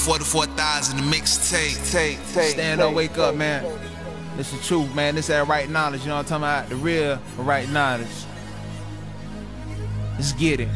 44,000 the mixtape. Stand up, wake up, man. This is truth, man. This that right knowledge. You know what I'm talking about? The real right knowledge. Let's get it.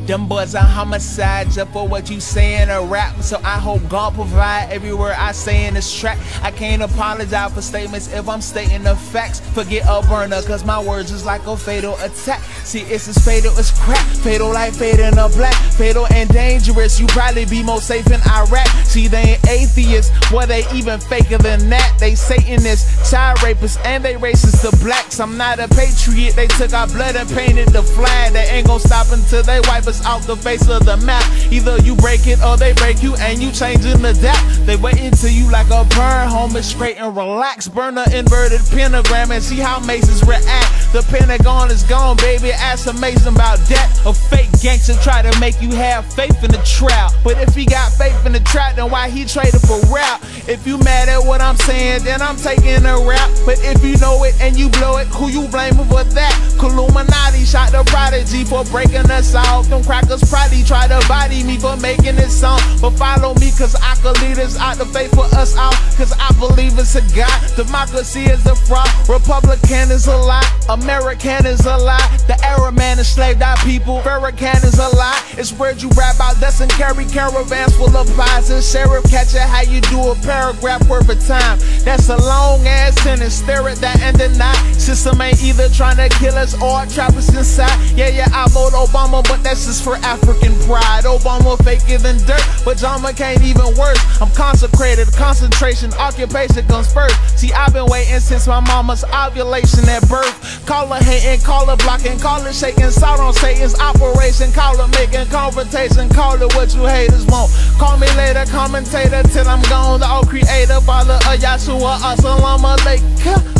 Them boys are homicides up for what you saying a rap. So I hope God provide every word I say in this track. I can't apologize for statements if I'm stating the facts. Forget a burner, cause my words is like a fatal attack. See, it's as fatal as crack. Fatal like fading a black. Fatal and dangerous. You probably be more safe in Iraq. See, they ain't atheists. Boy, they even faker than that. They Satanists, child rapists, and they racist to blacks. I'm not a patriot. They took our blood and painted the flag. They ain't gonna stop until they wipe us off the face of the map. Either you break it or they break you and you changing the depth. They waiting till you like a burn, homie, straight and relax. Burn the inverted pentagram and see how Masons react. The Pentagon is gone, baby. Ask a Mason about that. A fake gangster try to make you have faith in the trap. But if he got faith in the trap, then why he traded for rap? If you mad at what I'm saying, then I'm taking a rap. But if you know it and you blow it, who you blaming for that? Illuminati shot the prodigy for breaking us off. Them crackers probably try to body me for making this song. But follow me, cause I could lead us out the faith for us all. Cause I believe it's a God. Democracy is a fraud. Republican is a lie. American is a lie. The Arab man enslaved our people. Farrakhan is a lie. It's word you rap out. That's and carry caravans full of pies. And sheriff catch it how you do a paragraph worth of time. That's a long ass sentence. Stare at that and deny. System ain't either trying to kill us or trap us inside. Yeah, I vote Obama, but that's just for African pride. Obama faker than dirt, but Jama can't even worse. I'm consecrated, concentration, occupation comes first. See, I've been waiting since my mama's ovulation at birth. Call her hating, call her blocking, call her shaking, salt on Satan's operation. Call her making confrontation, call it what you haters want. Call me later, commentator, till I'm gone. The old creator, father of Yahshua, Assalamu alaikum.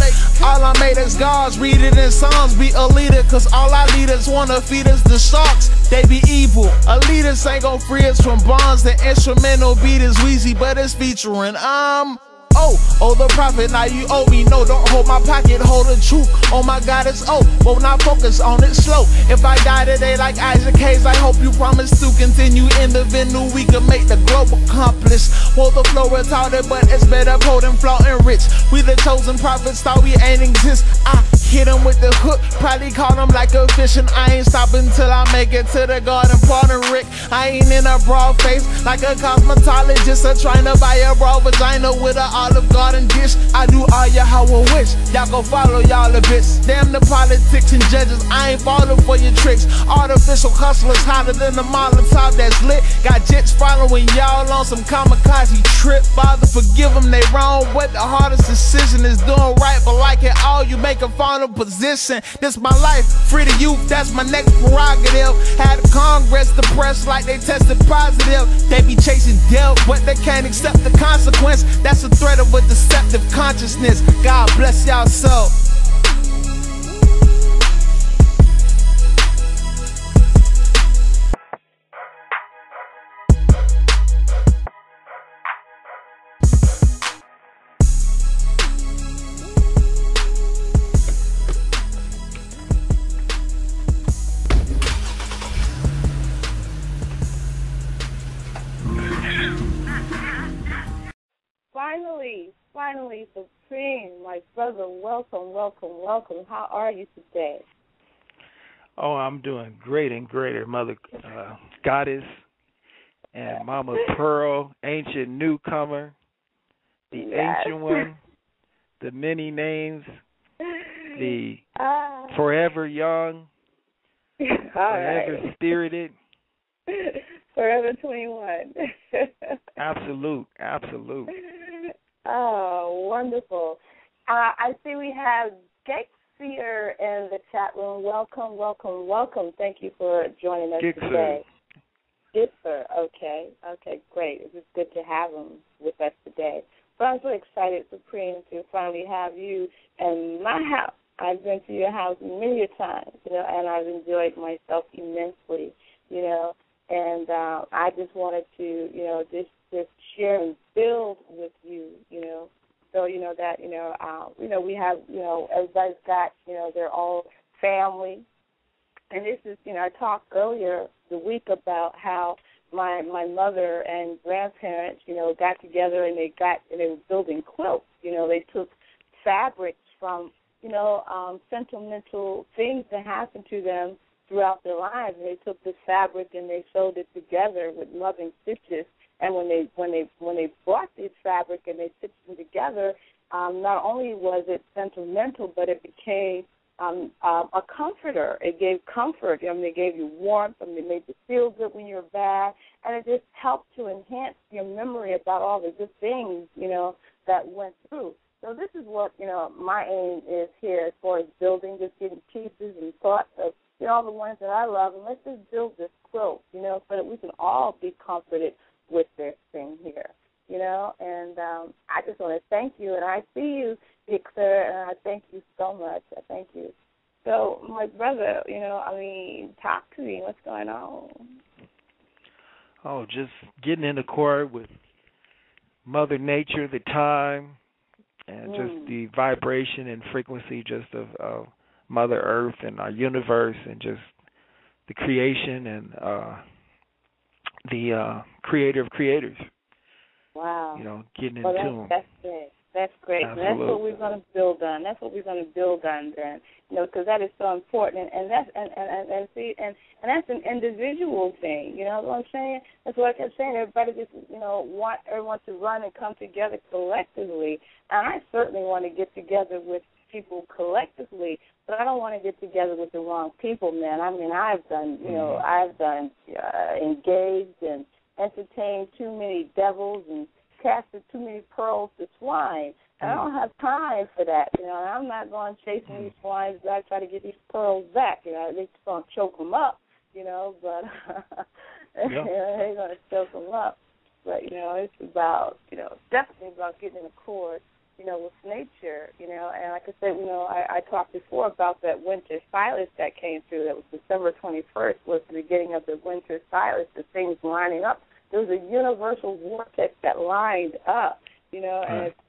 All I made is gods, read it in Psalms, be a leader, cause all our leaders wanna feed us the sharks. They be evil. Elitists ain't gon' free us from bonds. The instrumental beat is Wheezy, but it's featuring Oh, the prophet, now you owe me. No, don't hold my pocket, hold the truth. Oh my God, it's but now focus on it slow. If I die today like Isaac Hayes, I hope you promise to continue in the venue. We can make the globe accomplish. Well, the flow retarded, but it's better potent, flawed, and rich. We the chosen prophets, thought we ain't exist. I hit him with the hook, probably caught him like a fish, and I ain't stopping till I make it to the garden, Puerto Rick. I ain't in a broad face like a cosmetologist, or trying to buy a broad vagina with a Olive Garden dish. I do all ya how I wish. Y'all go follow y'all a bitch. Damn the politics and judges, I ain't falling for your tricks. Artificial hustlers hotter than the Molotov that's lit. Got jets following y'all on some kamikaze trip. Father, forgive them, they wrong. What the hardest decision is doing right, but like it all, you make a final position. This my life, free the youth, that's my next prerogative. Had the Congress, the press like they tested positive. They be chasing death, but they can't accept the consequence. That's a threat of a deceptive consciousness. God bless y'all so. Finally, Supreme, my brother, welcome. How are you today? Oh, I'm doing great and greater, Mother Goddess and Mama Pearl, ancient newcomer, the ancient one, the many names, the forever young, forever spirited. Forever 21. Absolute. Oh, wonderful. I see we have Gateseer in the chat room. Welcome. Thank you for joining us today. Yes, sir. Okay, great. It was good to have him with us today. But I'm so excited, Supreme, to finally have you in my house. I've been to your house many a times, and I've enjoyed myself immensely, and I just wanted to, just share and build with you, so that we have, everybody's got, their own family, and this is, I talked earlier the week about how my mother and grandparents, got together and they were building quilts. They took fabrics from, sentimental things that happened to them throughout their lives, and they took this fabric and they sewed it together with loving stitches. And when they brought this fabric and they stitched them together, not only was it sentimental, but it became a comforter. It gave comfort. It gave you warmth. It made you feel good when you were bad, and it just helped to enhance your memory about all the good things, that went through. So this is what, my aim is here as far as building, just getting pieces and thoughts of, all the ones that I love, and let's just build this quilt, so that we can all be comforted with this thing here, and I just want to thank you, and I see you, Dixer, and I thank you so much. I thank you. So, my brother, talk to me. What's going on? Oh, just getting in accord with Mother Nature, the time, and just the vibration and frequency just of Mother Earth and our universe, and just the creation and the creator of creators. Wow. Getting in tune. That's great. That's great. And that's what we're going to build on. That's what we're going to build on then. Because that is so important. And that's that's an individual thing. You know what I'm saying? That's what I kept saying. Everybody just want everyone to run and come together collectively. And I certainly want to get together with people collectively, but I don't want to get together with the wrong people, man. I've done engaged and entertained too many devils and casted too many pearls to swine. And I don't have time for that. I'm not going chasing these swines back, try to get these pearls back. They're just going to choke them up, but they're going to choke them up. But, it's about, definitely about getting in accord, with nature, and like I said, I talked before about that winter silence that came through. That was December 21st was the beginning of the winter silence, the things lining up. There was a universal vortex that lined up, and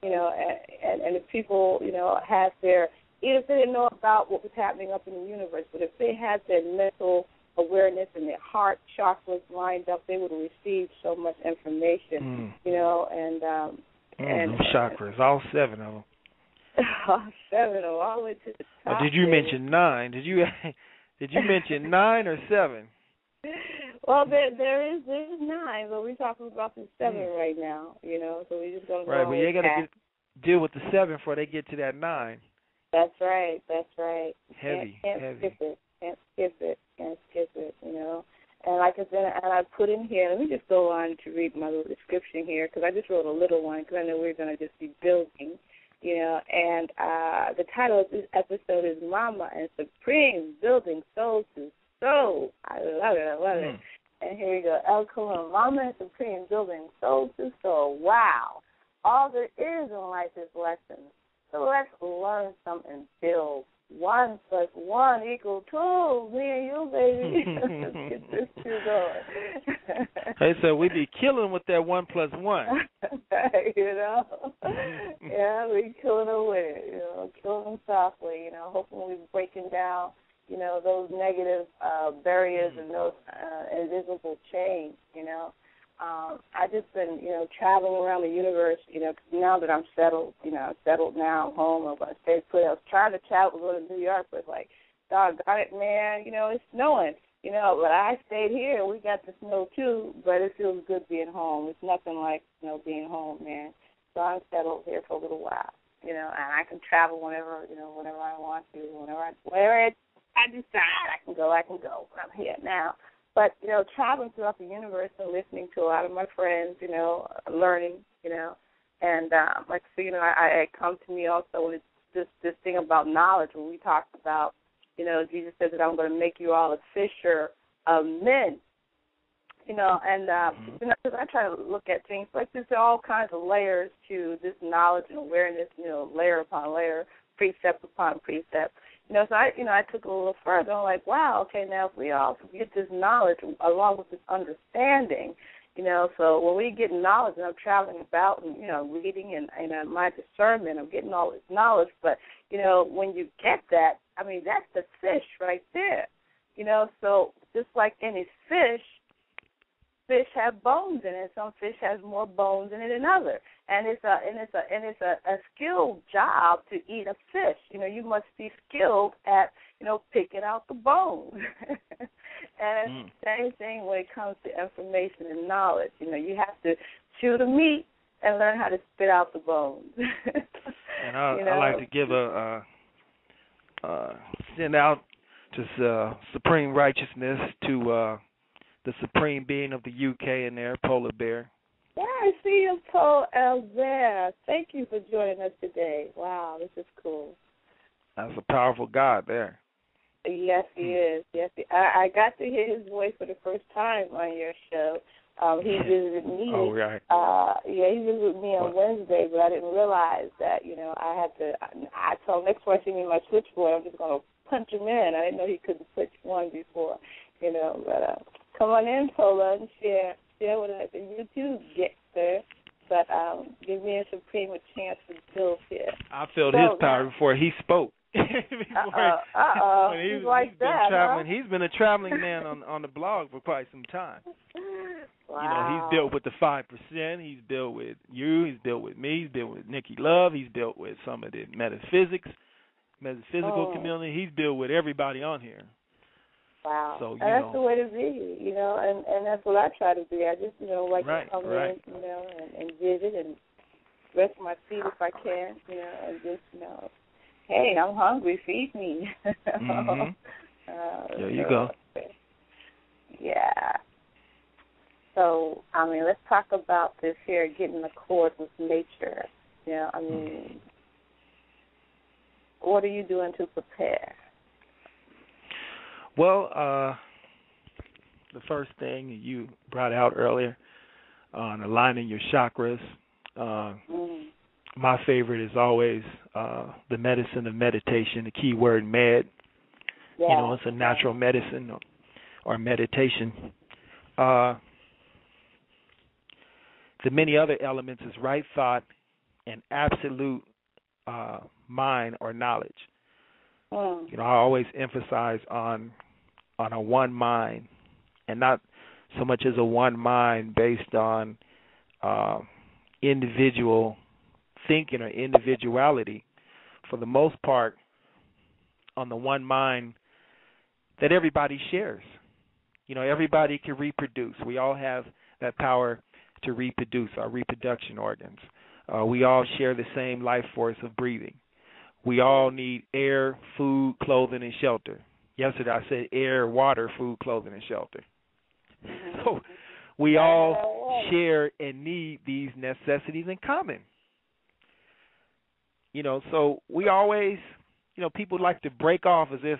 the people, had their, even if they didn't know about what was happening up in the universe, but if they had their mental awareness and their heart chakras lined up, they would have received so much information, and chakras, all 7 of them. All 7 of them, all the way to the top. Or did you mention 9? Did you mention 9 or 7? Well, there's 9, but we're talking about the 7 right now. So we just don't. Right, but you got to deal with the 7 before they get to that 9. That's right. Heavy. Can't skip it. And like I said, and I put in here, let me just go on to read my little description here, because I just wrote a little one, because I know we're going to just be building, and the title of this episode is Mama and Supreme, Building Soul to Soul. I love it. And here we go. El Colon, Mama and Supreme, Building Soul to Soul. Wow. All there is in life is lessons. So let's learn something and build. 1 + 1 = 2. Me and you, baby. Let's get this two going. Hey, so we be killing with that 1 + 1. Yeah, we killing them with it. Killing them softly. Hopefully we're breaking down, those negative barriers and those invisible chains. I've just been, traveling around the universe, 'cause now that I'm settled, settled now, I'm home, I'm going to stay put. I was trying to travel, go to New York, but doggone it, man, it's snowing, but I stayed here. We got the snow too, but it feels good being home. It's nothing like, being home, man. So I'm settled here for a little while, and I can travel whenever, whenever I want to, whenever I decide I can go, but I'm here now. But, traveling throughout the universe and listening to a lot of my friends, learning, and like so, I come to me also with this thing about knowledge when we talked about, Jesus said that I'm going to make you all a fisher of men, and because I try to look at things like there's all kinds of layers to this knowledge and awareness, layer upon layer, precept upon precept. So I took it a little further. I'm like, wow, okay, now if we all get this knowledge along with this understanding, so when we get knowledge, and I'm traveling about and, reading and my discernment, I'm getting all this knowledge, but, when you get that, that's the fish right there, so just like any fish, fish have bones in it. Some fish has more bones in it than others. And it's a skilled job to eat a fish. You know, you must be skilled at, you know, picking out the bones. And it's the same thing when it comes to information and knowledge. You know, you have to chew the meat and learn how to spit out the bones. And I like to give send out just supreme righteousness to the supreme being of the UK in there, Polar Bear. Yeah, I see you, Paul Albert. Thank you for joining us today. Wow, this is cool. That's a powerful God there. Yes, he is. Yes, I got to hear his voice for the first time on your show. He visited me. Oh, right. He visited me on Wednesday, but I didn't realize that, you know, I told him next time I see me in my switchboard, I'm just going to punch him in. I didn't know he couldn't switch one before, you know. But come on in, Paula, and share with us. And you too, Gexter. But give me a Supreme a chance to build here. I felt his power before he spoke. He's like that. He's been a traveling man on the blog for quite some time. Wow. You know, he's built with the 5%. He's built with you. He's built with me. He's built with Nikki Love. He's built with some of the metaphysical community. He's built with everybody on here. Wow. So, that's the way to be, you know, and that's what I try to be. I just, you know, like to come in, you know, and visit and rest my feet if I can, you know, and just, you know, hey, I'm hungry, feed me. There you go. Yeah. So, I mean, let's talk about this here, getting accord with nature. You know, I mean, what are you doing to prepare? Well, the first thing you brought out earlier on aligning your chakras, my favorite is always the medicine of meditation, the key word med. Yeah. You know, it's a natural medicine or meditation. The many other elements is right thought and absolute mind or knowledge. You know, I always emphasize on a one mind, and not so much as a one mind based on individual thinking or individuality. For the most part, on the one mind that everybody shares. You know, everybody can reproduce. We all have that power to reproduce, our reproduction organs. We all share the same life force of breathing. We all need air, food, clothing, and shelter. Yesterday I said air, water, food, clothing, and shelter. So we all share and need these necessities in common. You know, so we always, you know, people like to break off as if,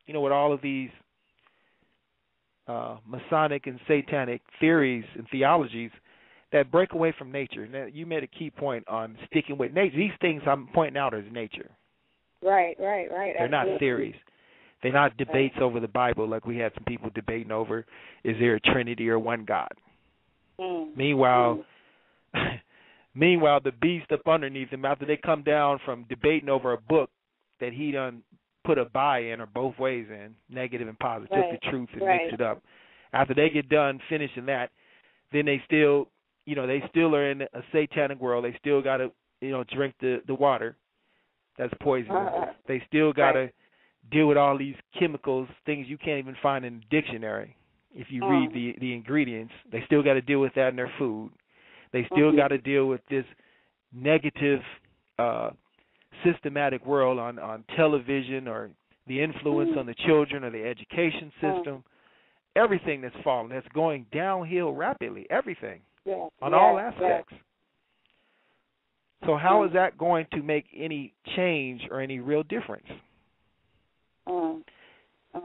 you know, with all of these Masonic and Satanic theories and theologies that break away from nature. Now, you made a key point on sticking with nature. These things I'm pointing out as nature. Right. They're not theories. They're not debates over the Bible like we had some people debating over, is there a Trinity or one God? Meanwhile, the beast up underneath him, after they come down from debating over a book that he done put a buy in or both ways in, negative and positive, took the truth and mixed it up. After they get done finishing that, then they still, you know, they still are in a satanic world. They still got to, you know, drink the water that's poisonous. They still got to deal with all these chemicals, things you can't even find in the dictionary. If you read the ingredients, they still got to deal with that in their food. They still got to deal with this negative systematic world on television, or the influence on the children, or the education system. Everything that's fallen, that's going downhill rapidly, everything, on all aspects. So how is that going to make any change or any real difference?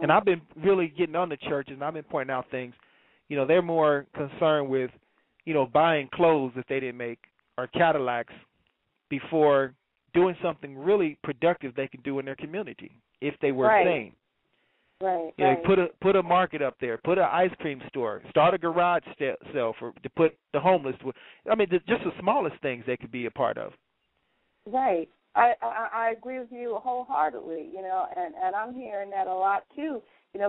And I've been really getting on the churches, and I've been pointing out things. You know, they're more concerned with, you know, buying clothes that they didn't make, or Cadillacs, before doing something really productive they can do in their community if they were sane. You know, put a market up there, put an ice cream store, start a garage sale to put the homeless. I mean, just the smallest things they could be a part of. I agree with you wholeheartedly, you know, and I'm hearing that a lot too.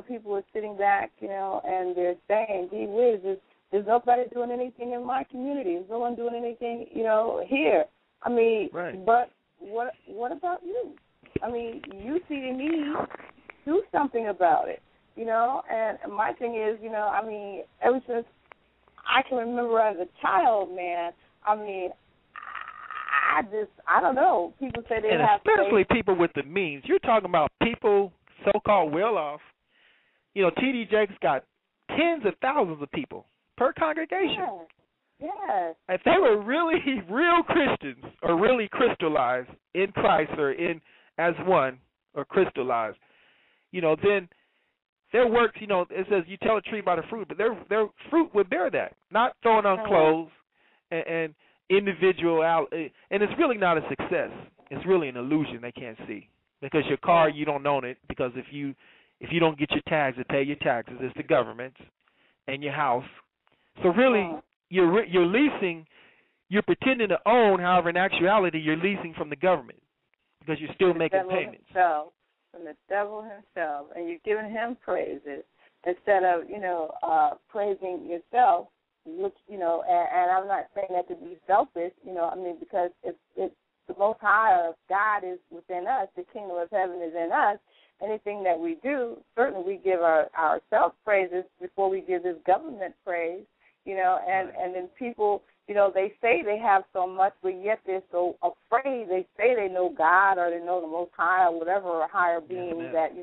people are sitting back, and they're saying, gee whiz, there's nobody doing anything in my community. There's no one doing anything, here. I mean, right. But what about you? I mean, you see the need, do something about it, And my thing is, ever since I can remember as a child, man, I mean, I don't know. People say they have especially faith. people with the means. You're talking about people so-called well-off. T.D. Jakes got tens of thousands of people per congregation. Yes. If they were really real Christians or really crystallized in Christ or in as one or crystallized, then their works, it says you tell a tree by the fruit, but their fruit would bear that, not throwing on clothes and individual out. And it's really not a success. It's really an illusion they can't see. Because your car, you don't own it, because if you don't get your tags to pay your taxes, it's the government's, and your house. So really, you're leasing, you're pretending to own, however, in actuality, you're leasing from the government because you're still making payments. From the devil himself, and you're giving him praises instead of, praising yourself, which, and I'm not saying that to be selfish, because if the Most High or God is within us, the kingdom of heaven is in us, anything that we do, certainly we give ourselves praises before we give this government praise, and then people, they say they have so much, but yet they're so afraid. They say they know God or they know the Most High or whatever, or higher being that,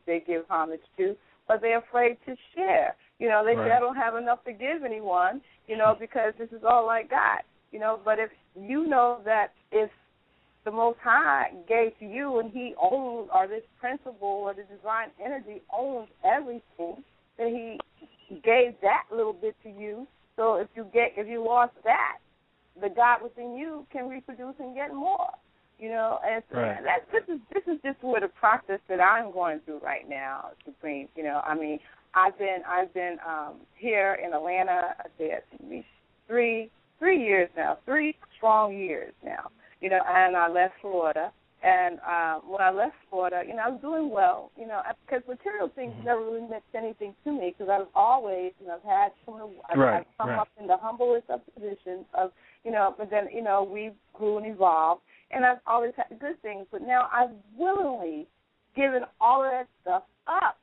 they give homage to, but they're afraid to share. They say, I don't have enough to give anyone, because this is all I got, but if you know that if the Most High gave to you and he owns, or this principle or the divine energy owns everything, then he gave that little bit to you. So if you lost that, the God within you can reproduce and get more. And so this is just where the process that I'm going through right now, Supreme. I've been here in Atlanta. I said 3 years now, 3 strong years now. And I left Florida. And when I left Florida, I was doing well, because material things never really meant anything to me, because I've always, I've had I've come up in the humblest of positions of, but then, we grew and evolved, and I've always had good things, but now I've willingly given all of that stuff up,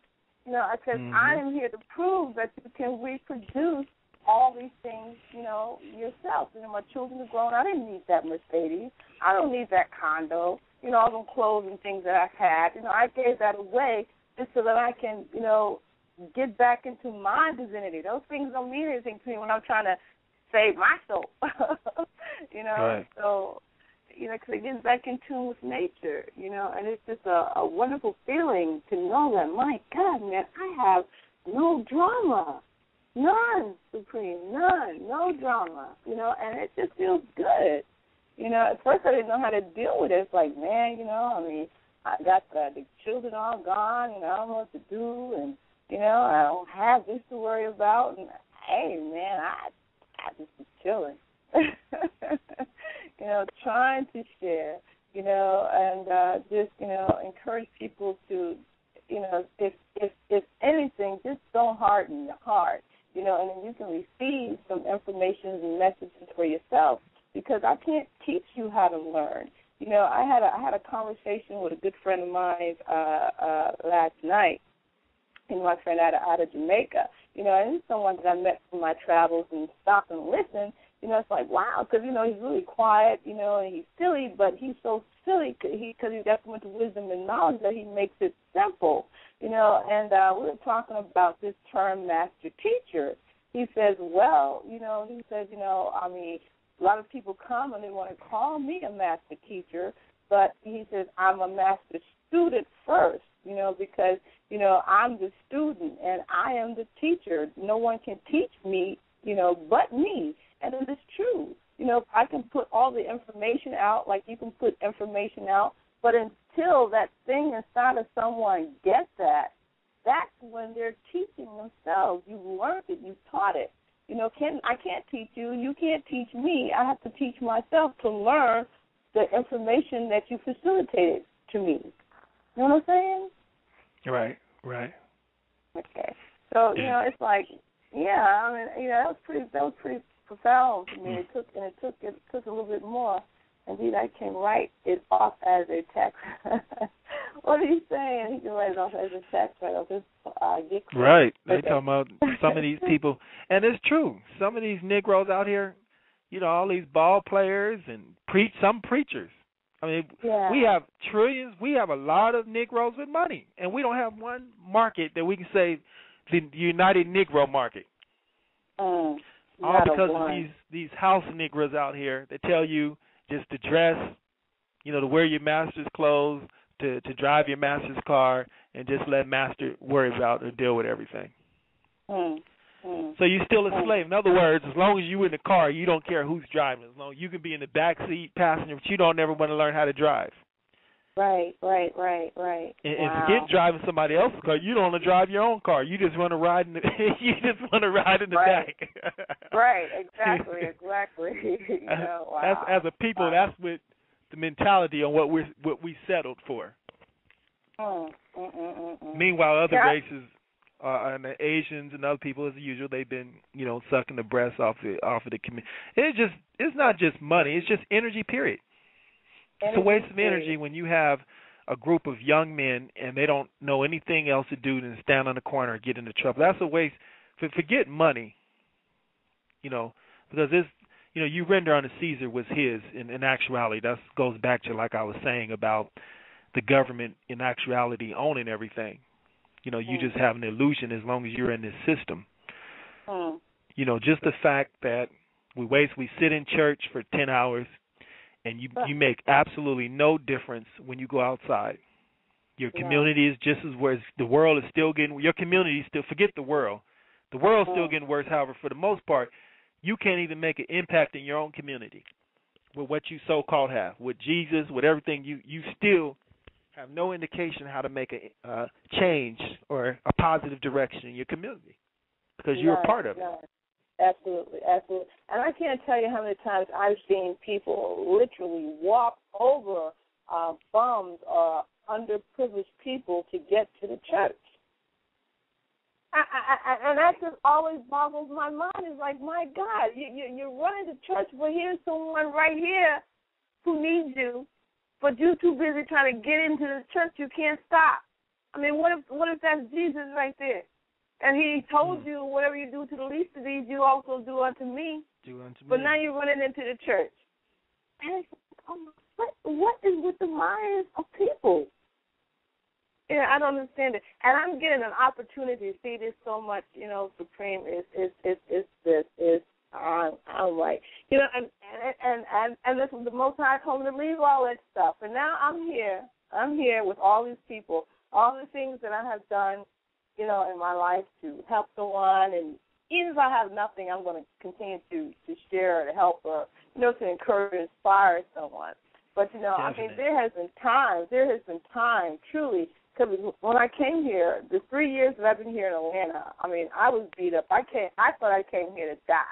because I am here to prove that you can reproduce all these things, yourself. My children are grown. I didn't need that Mercedes. I don't need that condo. All them clothes and things that I've had. I gave that away just so that I can, get back into my divinity. Those things don't mean anything to me when I'm trying to save my soul. So, because it gets back in tune with nature, and it's just a wonderful feeling to know that, my God, man, I have no drama. None, Supreme, none, no drama, and it just feels good. At first I didn't know how to deal with it. It's like, man, I got the children all gone, I don't know what to do, and, I don't have this to worry about, and, hey, man, I just be chilling, trying to share, and just, encourage people to, if anything, just don't harden your heart. And then you can receive some information and messages for yourself, because I can't teach you how to learn. I had a conversation with a good friend of mine last night, my friend out of Jamaica, and he's someone that I met from my travels and stop and listen. It's like, wow, because, he's really quiet, and he's silly, but he's so silly because he's got so much wisdom and knowledge that he makes it simple, and we were talking about this term master teacher. He says, well, a lot of people come and they want to call me a master teacher, but he says I'm a master student first, because, I'm the student and I am the teacher. No one can teach me, but me. And it is true. I can put all the information out like you can put information out, but until that thing inside of someone gets that, that's when they're teaching themselves. You've learned it. You've taught it. I can't teach you. You can't teach me. I have to teach myself to learn the information that you facilitated to me. You know what I'm saying? Right. Okay. So, it's like, yeah, I mean, that was pretty profound to me. It took a little bit more. Indeed, I can write it off as a text. What are you saying? He can write it off as a text, right off his gift. Right. They talking about some of these people, and it's true. Some of these Negroes out here, all these ball players and some preachers. I mean, we have trillions. We have a lot of Negroes with money, and we don't have one market that we can say the United Negro market. All because of these house Negroes out here that tell you just to dress, to wear your master's clothes, to drive your master's car, and just let master worry about or deal with everything. So you're still a slave. In other words, as long as you're in the car, you don't care who's driving. As long as you can be in the back seat, passenger, but you don't ever want to learn how to drive. Right. And forget driving somebody else's car. You don't want to drive your own car. You just want to ride in the back. Right. Exactly. That's, as a people, that's what the mentality on what we settled for. Meanwhile, other races, and the Asians and other people, as usual, they've been, sucking the breath off of the community. It's not just money. It's just energy. Period. It's a waste of energy when you have a group of young men and they don't know anything else to do than stand on the corner and get into trouble. That's a waste. Forget money, because it's, you render unto Caesar what's his in actuality. That goes back to, like I was saying, about the government in actuality owning everything. You just have an illusion as long as you're in this system. Just the fact that we sit in church for 10 hours and you make absolutely no difference when you go outside. Your community is just as worse. The world is still getting, your community still, forget the world. The world's still getting worse. However, for the most part, you can't even make an impact in your own community with what you so-called have. With Jesus, with everything, you still have no indication how to make a change or a positive direction in your community because you're a part of it. Absolutely. And I can't tell you how many times I've seen people literally walk over bums or underprivileged people to get to the church. And that just always boggles my mind. It's like, my God, you're running to church, but here's someone right here who needs you, but you're too busy trying to get into the church, you can't stop. I mean, what if that's Jesus right there? And he told you, whatever you do to the least of these, you also do unto me. But now you're running into the church. And it's like, what is with the minds of people? Yeah, I don't understand it. And I'm getting an opportunity to see this so much, Supreme I'm like, and this was the Most High told me to leave all that stuff. And now I'm here with all these people, all the things that I have done, in my life to help someone. And even if I have nothing, I'm going to continue to share or to help or, to encourage and inspire someone. But, I mean, there has been time, truly, because when I came here, the 3 years that I've been here in Atlanta, I mean, I was beat up. I thought I came here to die,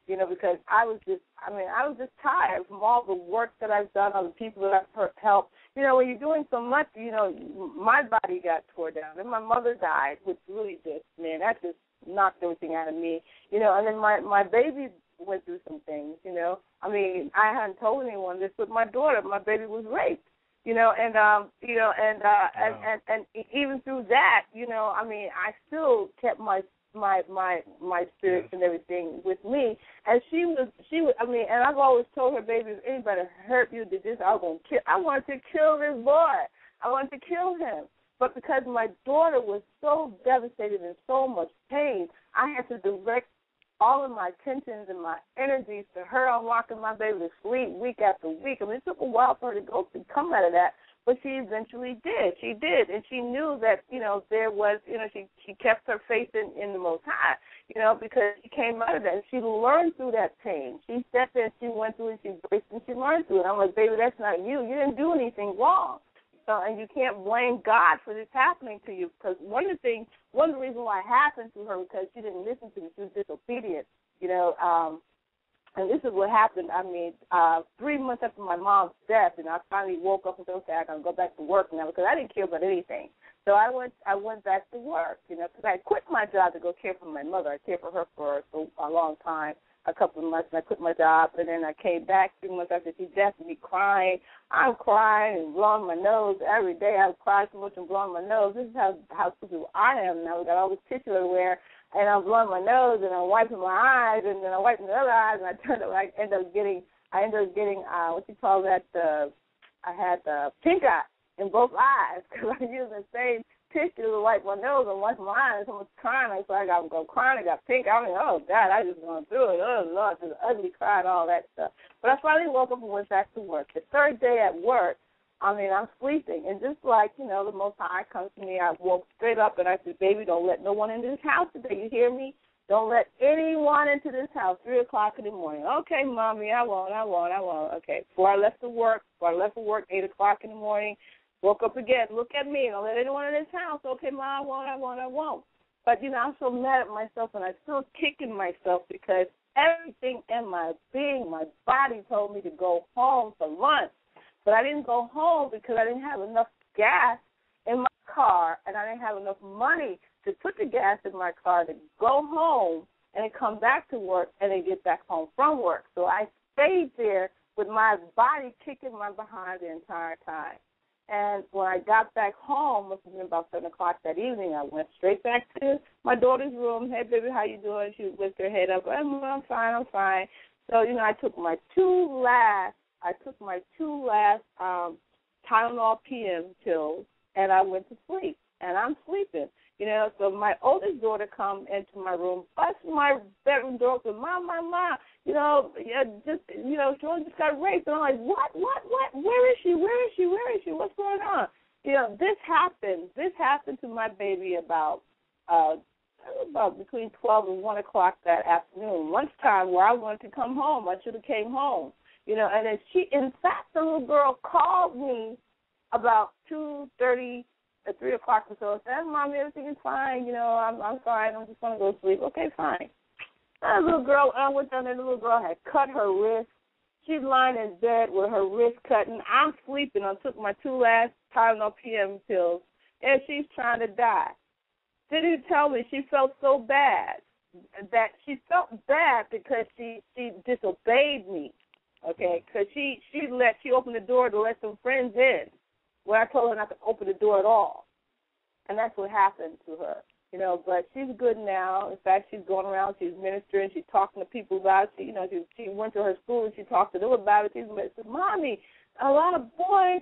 because I was just tired from all the work that I've done, all the people that I've helped. When you're doing so much, my body got tore down. Then my mother died, which really that just knocked everything out of me. And then my baby went through some things, I mean, I hadn't told anyone this, but my daughter, my baby was raped, and even through that, I mean, I still kept my spirits and everything with me, and she was, I mean, and I've always told her, baby, if anybody hurt you, did this, I wanted to kill this boy. I wanted to kill him. But because my daughter was so devastated and so much pain, I had to direct all of my attentions and my energies to her unlocking my baby to sleep week after week. I mean, it took a while for her to come out of that, but she eventually did. She did, and she knew that, there was, she kept her faith in the Most High, because she came out of that, and she learned through that pain. She sat there, and she went through it, she braced, and she learned through it. I'm like, baby, that's not you. You didn't do anything wrong. And you can't blame God for this happening to you, because one of the reasons why it happened to her because she didn't listen to me, she was disobedient, and this is what happened. I mean, 3 months after my mom's death, and I finally woke up and said, okay, I got to go back to work now, because I didn't care about anything. So I went back to work, because I quit my job to go care for my mother. I cared for her for a long time, a couple of months, and I quit my job, and then I came back 3 months after. She definitely crying. I'm crying and blowing my nose every day. I cry so much and blowing my nose. This is how stupid I am now. We got all this tissue everywhere, and I'm blowing my nose, and I'm wiping my eyes, and then I'm wiping the other eyes, and I end up getting what you call that? I had pink eye in both eyes because I'm using the same tissue to wipe my nose and wipe my eyes. Someone's crying. So I got crying. I got pink. I mean, oh, God, I just going through it. Oh, Lord, just ugly crying, all that stuff. But I finally woke up and went back to work. The third day at work, I'm sleeping. And just like, the Most High comes to me, I woke straight up and I said, baby, don't let no one into this house today. You hear me? Don't let anyone into this house, 3 o'clock in the morning. Okay, Mommy, I won't. Okay, before I left for work, 8 o'clock in the morning, woke up again. Look at me. Don't let anyone in this house. Okay, Mom, I won't. But, I'm so mad at myself, and I'm still kicking myself because everything in my being, my body told me to go home for lunch. But I didn't go home because I didn't have enough gas in my car, and I didn't have enough money to put the gas in my car to go home and then come back to work and then get back home from work. So I stayed there with my body kicking my behind the entire time. And when I got back home, it must have been about 7 o'clock that evening, I went straight back to my daughter's room. Hey, baby, how you doing? She lifted her head up. I'm fine. So, I took my two last Tylenol PM pills, and I went to sleep. And I'm sleeping. So my oldest daughter come into my room, bust my bedroom door, said, Mom, Jordan just got raped. And I'm like, what? Where is she? What's going on? This happened to my baby about between 12 and 1 o'clock that afternoon, lunchtime, where I wanted to come home. I should have came home, and then in fact, the little girl called me about 2:30 at 3 o'clock or so. I said, Mommy, everything is fine. I'm fine. I'm just going to go to sleep. Okay, fine. And the little girl, I went down there, the little girl had cut her wrist. She's lying in bed with her wrist cut, and I'm sleeping. I took my two last Tylenol PM pills, and she's trying to die. Didn't you tell me she felt so bad that she felt bad because she disobeyed me, okay? Because she opened the door to let some friends in, where I told her not to open the door at all. And that's what happened to her, but she's good now. In fact, she's going around, she's ministering, she's talking to people about it. She went to her school and she talked to them about it. She said, Mommy, a lot of boys,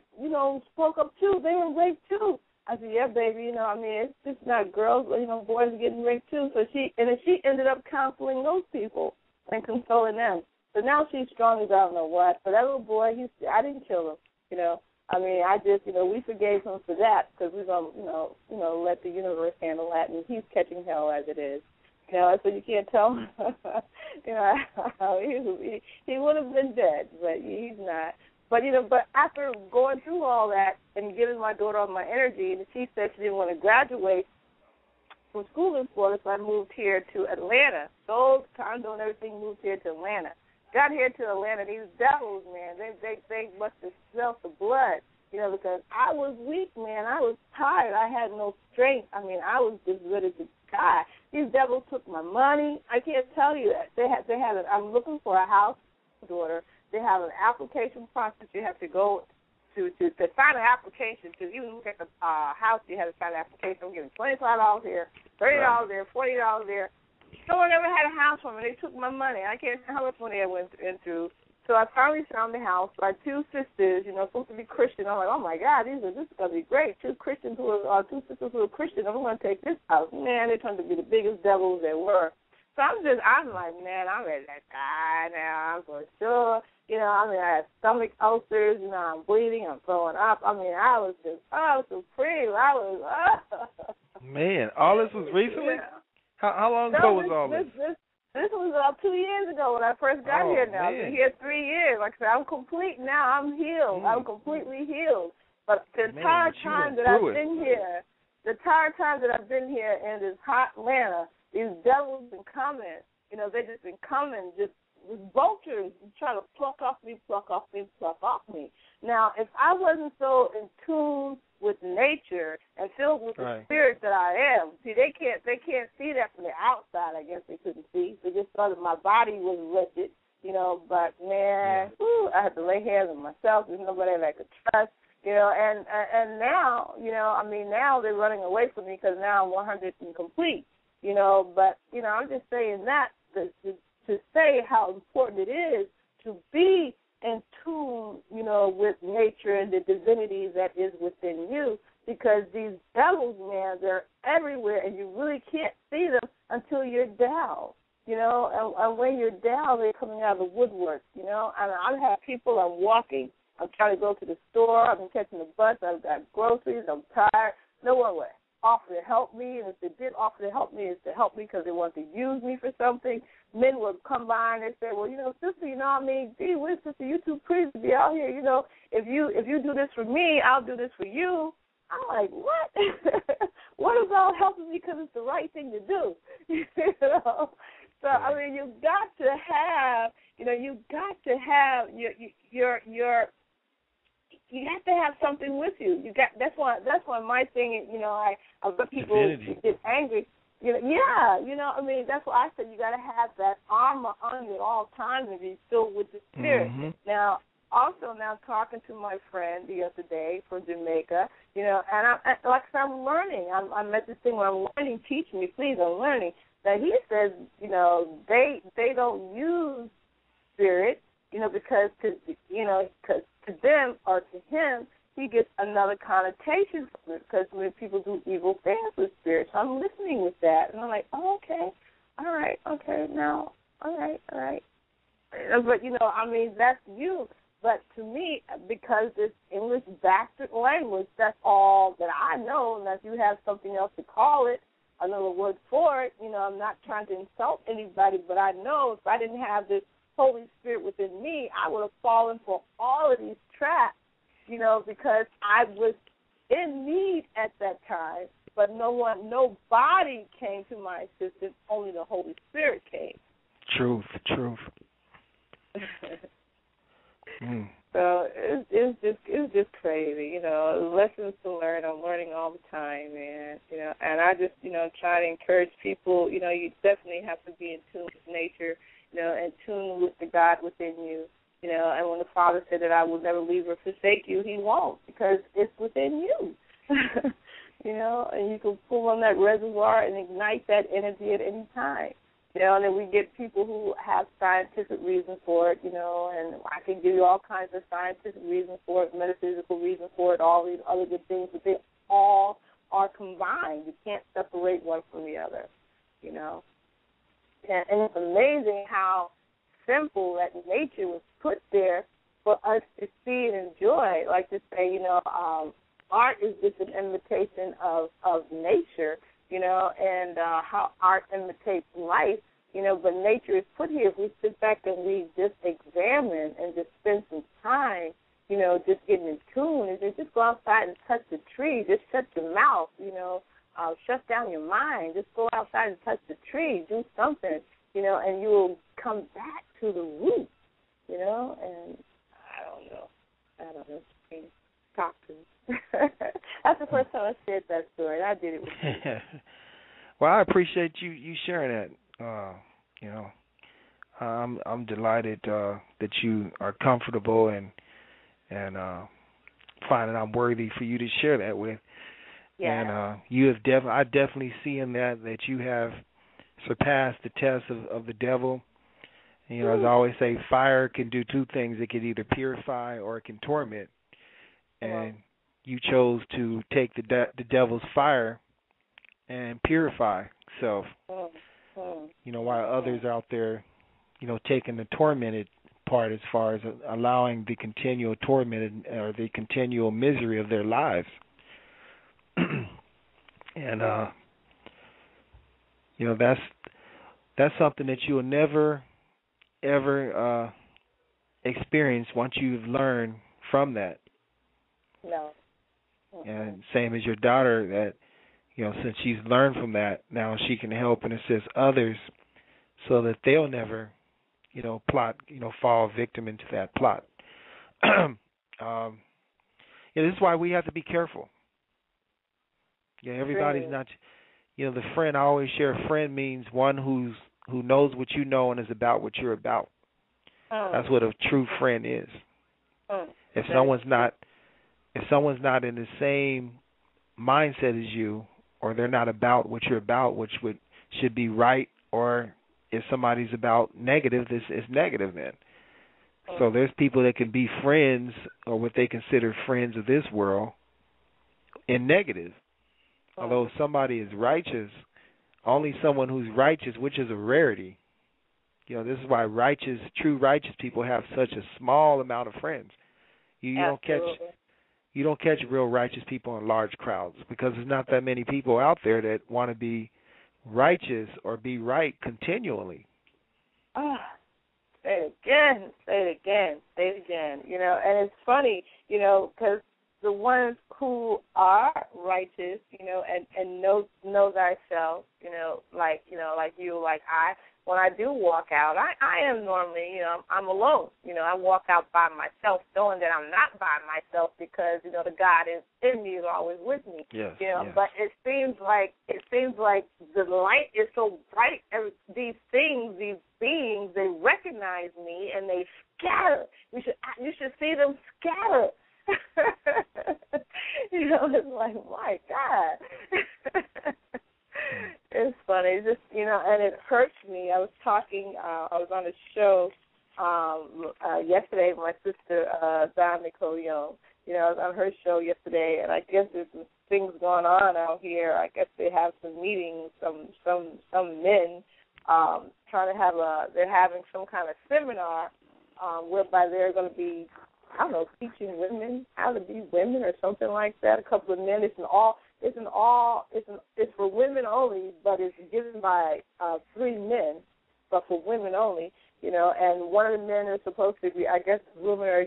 spoke up too. They were raped too. I said, yeah, baby, it's just not girls, boys are getting raped too. So she ended up counseling those people and consoling them. So now she's strong as I don't know what. But that little boy, I didn't kill him, I just, we forgave him for that because we're going to, let the universe handle that, and he's catching hell as it is. So you can't tell him, he would have been dead, but he's not. But, but after going through all that and giving my daughter all my energy, and she said she didn't want to graduate from school in Florida, so I moved here to Atlanta. Sold condo and everything, moved here to Atlanta. Got here to Atlanta, these devils, man, they must have smelled the blood, because I was weak, man. I was tired. I had no strength. I was just ready to die. These devils took my money. I can't tell you that. I'm looking for a house, daughter. They have an application process. You have to go to sign an application. To even look at the house, you have to sign an application. I'm getting $25 here, $30 there, $40 there. No one ever had a house for me. They took my money. I can't tell how much money I went into. So I finally found the house by two sisters, supposed to be Christian. I'm like, oh, my God, this is going to be great. Two sisters who are Christian. I'm going to take this house. Man, they turned to be the biggest devils there were. So I'm like, man, I'm ready to die now. I'm for sure. I have stomach ulcers. I'm bleeding. I'm throwing up. I was so free. Man, all this was recently? Yeah. How long ago was all this? This was about 2 years ago when I first got here now. I've been here 3 years. Like I said, I'm complete now. I'm healed. I'm completely healed. But the entire time that I've been here in this hot Atlanta, these devils been coming. They just been coming, just vultures try to pluck off me. Now, if I wasn't so in tune with nature and filled with the spirit that I am, see, they can't see that from the outside. I guess they couldn't see. They just thought that my body was wretched, But man, I had to lay hands on myself. There's nobody that I could trust, And now, now they're running away from me because now I'm 100 and complete, But I'm just saying that to say how important it is to be in tune, with nature and the divinity that is within you, because these devils, man, they're everywhere, and you really can't see them until you're down, and when you're down, they're coming out of the woodwork, And I have people, I'm walking, I'm trying to go to the store, I've been catching the bus, I've got groceries, I'm tired, no one would offer to help me, and if they did offer to help me, it's to help me because they want to use me for something. Men would come by and they say, well, sister, gee whiz, sister, you too pretty to be out here, if you do this for me, I'll do this for you. I'm like, what? What about helping me because it's the right thing to do? So, you got to have, you have to have something with you. That's why my thing, I let people get angry. That's why I said you got to have that armor on you at all times and be filled with the Spirit. Mm-hmm. Now, talking to my friend the other day from Jamaica, and I'm learning. I'm at this thing where I'm learning. Teach me, please. I'm learning. That he says, they don't use spirit, because to them or to him, he gets another connotation from it, because when people do evil things with spirits, so I'm listening with that, and I'm like, oh, okay, all right, okay, now, all right. But, that's you. But to me, because it's English bastard language, that's all that I know, unless you have something else to call it, another word for it. I'm not trying to insult anybody, but I know if I didn't have this Holy Spirit within me, I would have fallen for all of these traps, because I was in need at that time, but nobody came to my assistance, only the Holy Spirit came. Truth. So it's just crazy, lessons to learn. I'm learning all the time, man, and I just, try to encourage people, you definitely have to be in tune with nature, in tune with the God within you, and when the Father said that I will never leave or forsake you, he won't, because it's within you, and you can pull on that reservoir and ignite that energy at any time. And then we get people who have scientific reasons for it, and I can give you all kinds of scientific reasons for it, metaphysical reasons for it, all these other good things, but they all are combined. You can't separate one from the other, And it's amazing how simple that nature was put there for us to see and enjoy. Like to say, art is just an imitation of nature, and how art imitates life, but nature is put here. If we sit back and we just examine and just spend some time, just getting in tune, and just go outside and touch the tree, just shut your mouth, shut down your mind, just go outside and touch the tree, do something, and you will come back to the root, and I don't know, toxins. That's the first time I said that story. I did it with you. Well, I appreciate you sharing that. I'm delighted that you are comfortable and find that I'm worthy for you to share that with. Yeah. And you have I definitely see in that you have surpassed the test of the devil. And, as I always say, fire can do two things. It can either purify or it can torment. And you chose to take the devil's fire and purify self. While others out there, taking the tormented part as far as allowing the continual torment or the continual misery of their lives. And that's something that you will never ever experience once you've learned from that. No. And same as your daughter, that since she's learned from that, now she can help and assist others so that they'll never plot, fall victim into that plot. This is why we have to be careful. Everybody's not, the friend, I always share, a friend means one who knows what you know and is about what you're about. That's what a true friend is. If someone's not in the same mindset as you, or they're not about what you're about, which should be right, or if somebody's about negative, this is negative then. So there's people that can be friends, or what they consider friends of this world, in negative. Although if somebody is righteous, only someone who's righteous, which is a rarity. This is why true righteous people have such a small amount of friends. You don't catch real righteous people in large crowds, because there's not that many people out there that want to be righteous or be right continually. Say it again. And it's funny, because the ones who are righteous, and know thyself, like you, like I, when I do walk out, I am normally, I'm alone. I walk out by myself, knowing that I'm not by myself, because, the God is in me, is always with me. Yes, But it seems like the light is so bright, and these things, these beings, they recognize me and they scatter. You should see them scatter. It's like, my God. It's funny. It's just, and it hurts me. I was talking, I was on a show yesterday with my sister, Don Nicole Young. I was on her show yesterday, and I guess there's some things going on out here. I guess they have some meetings, some men trying to have they're having some kind of seminar whereby they're going to be, I don't know, teaching women how to be women or something like that. A couple of men. It's for women only, but it's given by 3 men, but for women only. And one of the men is supposed to be, I guess, rumor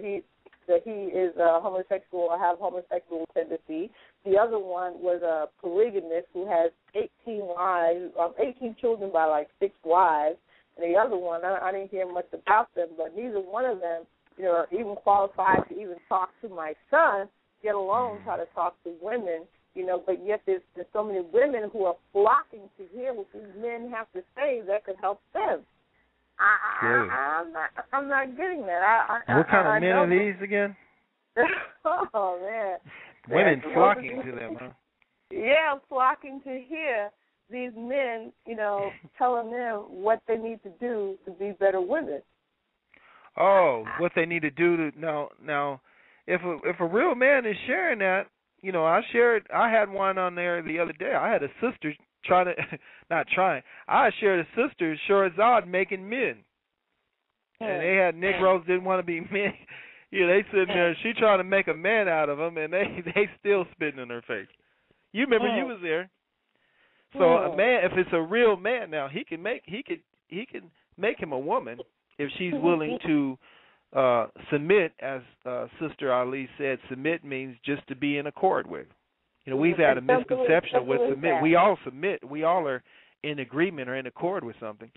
that he is homosexual or have homosexual tendency. The other one was a polygamist who has 18 children by like 6 wives. And the other one, I didn't hear much about them, but neither one of them, are even qualified to even talk to my son, let alone try to talk to women. But yet there's so many women who are flocking to hear what these men have to say that could help them. I'm not getting that. What kind of men are these again? Oh, man. Women flocking to them, huh? Yeah, flocking to hear these men, telling them what they need to do to be better women. Oh, what they need to do to now. If a real man is sharing that, I had one on there the other day. I had a sister I shared a sister, Shorazad, making men. And they had Negroes didn't want to be men. They sitting there, she trying to make a man out of them, and they still spitting in her face. You remember you was there. So a man, if it's a real man now, he can make him a woman if she's willing to submit, as Sister Ali said. Submit means just to be in accord with. We've had a misconception of what submit. We all submit. We all are in agreement or in accord with something.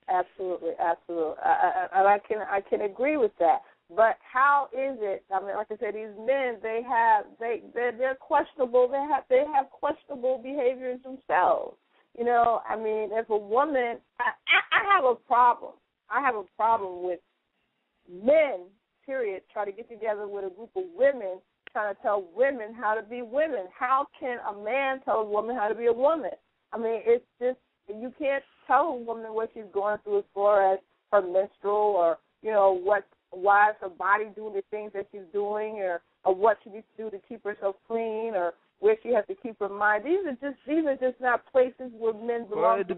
Absolutely. And I can agree with that. But how is it? I mean, like I said, these men, they're questionable. They have questionable behaviors themselves. I mean, if a woman, I have a problem. I have a problem with men, period, try to get together with a group of women trying to tell women how to be women. How can a man tell a woman how to be a woman? I mean, it's just, you can't tell a woman what she's going through as far as her menstrual, or, why is her body doing the things that she's doing, or what she needs to do to keep herself clean, or where she has to keep her mind. These are just not places where men belong. Well, it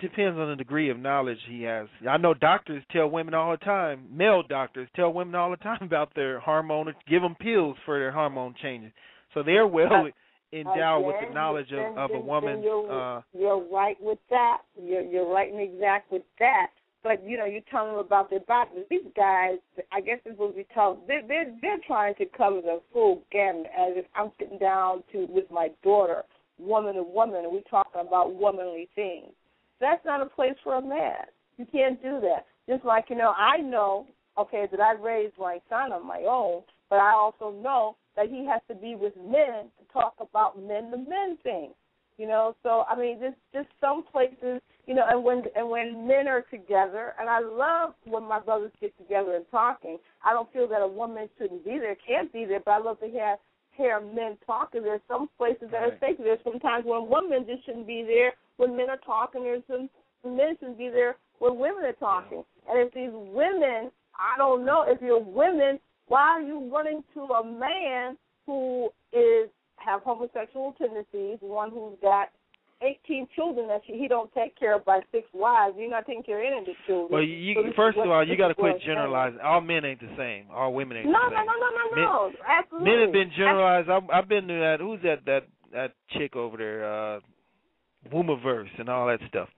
depends on the degree of knowledge he has. I know doctors tell women all the time, male doctors tell women all the time about their hormone, give them pills for their hormone changes. So they're well endowed with the knowledge of a woman. You're right with that. You're right and exact with that. But, you tell them about their bodies. These guys, I guess it's what we tell them. They're trying to cover the full gamut, as if I'm sitting down with my daughter, woman to woman, and we're talking about womanly things. That's not a place for a man. You can't do that. Just like, I know, okay, that I raised my son on my own, but I also know that he has to be with men to talk about men-to-men things. So I mean, just some places, and when men are together, and I love when my brothers get together and talking. I don't feel that a woman shouldn't be there, can't be there, but I love to hear men talking. There's some places that are sacred. There's sometimes when women just shouldn't be there when men are talking. There's some men shouldn't be there when women are talking. And if these women, I don't know, if you're women, why are you running to a man who have homosexual tendencies, one who's got 18 children that he don't take care of by 6 wives? You're not taking care of any of the children. Well, first of all, you got to quit generalizing. All men ain't the same. All women ain't the same. No. Absolutely. Men have been generalized. I've been to that. Who's that chick over there? Womaniverse and all that stuff.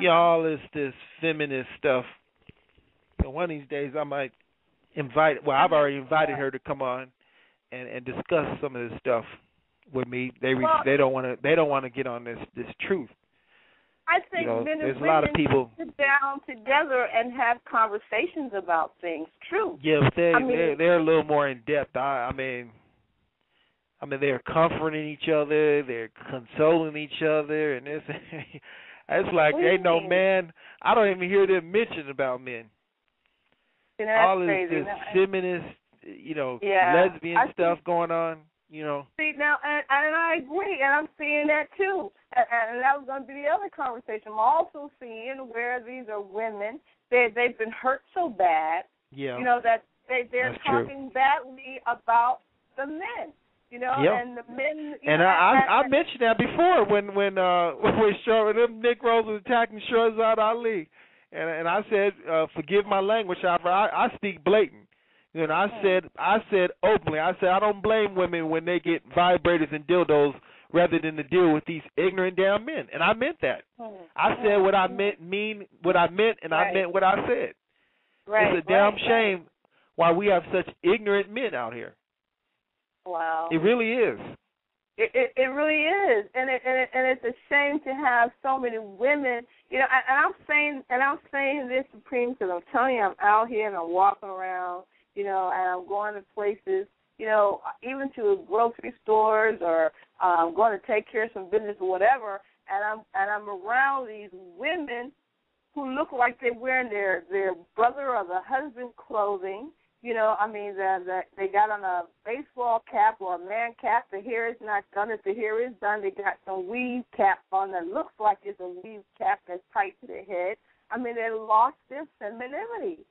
Yeah, all this feminist stuff. So one of these days I might invite. Well, I've already invited her to come on and discuss some of this stuff with me. They don't want to get on this truth. I think men and women sit down together and have conversations about things. True. Yeah, but they're a little more in depth. I mean, they're comforting each other, they're consoling each other, and it's like ain't no man. I don't even hear them mention about men. All this feminist, lesbian stuff going on. See, now, and I agree, and I'm seeing that too. And that was going to be the other conversation. I'm also seeing where these are women, they've been hurt so bad, that they're talking badly about the men, and the men. And I mentioned that before when them Negroes was attacking Shahzad Ali, and I said, forgive my language, however, I speak blatant. And I said openly, I don't blame women when they get vibrators and dildos rather than to deal with these ignorant damn men. And I meant that. I said what I meant, and I meant what I said. It's a damn shame why we have such ignorant men out here. Wow. It really is. It really is, and it's a shame to have so many women. And I'm saying this, Supreme, because I'm telling you, I'm out here and I'm walking around. And I'm going to places, even to grocery stores or going to take care of some business or whatever, and I'm around these women who look like they're wearing their brother or the husband clothing. They got on a baseball cap or a man cap. The hair is not done. If the hair is done, they got some weave cap on that looks like it's a weave cap that's tight to their head. They lost their femininity.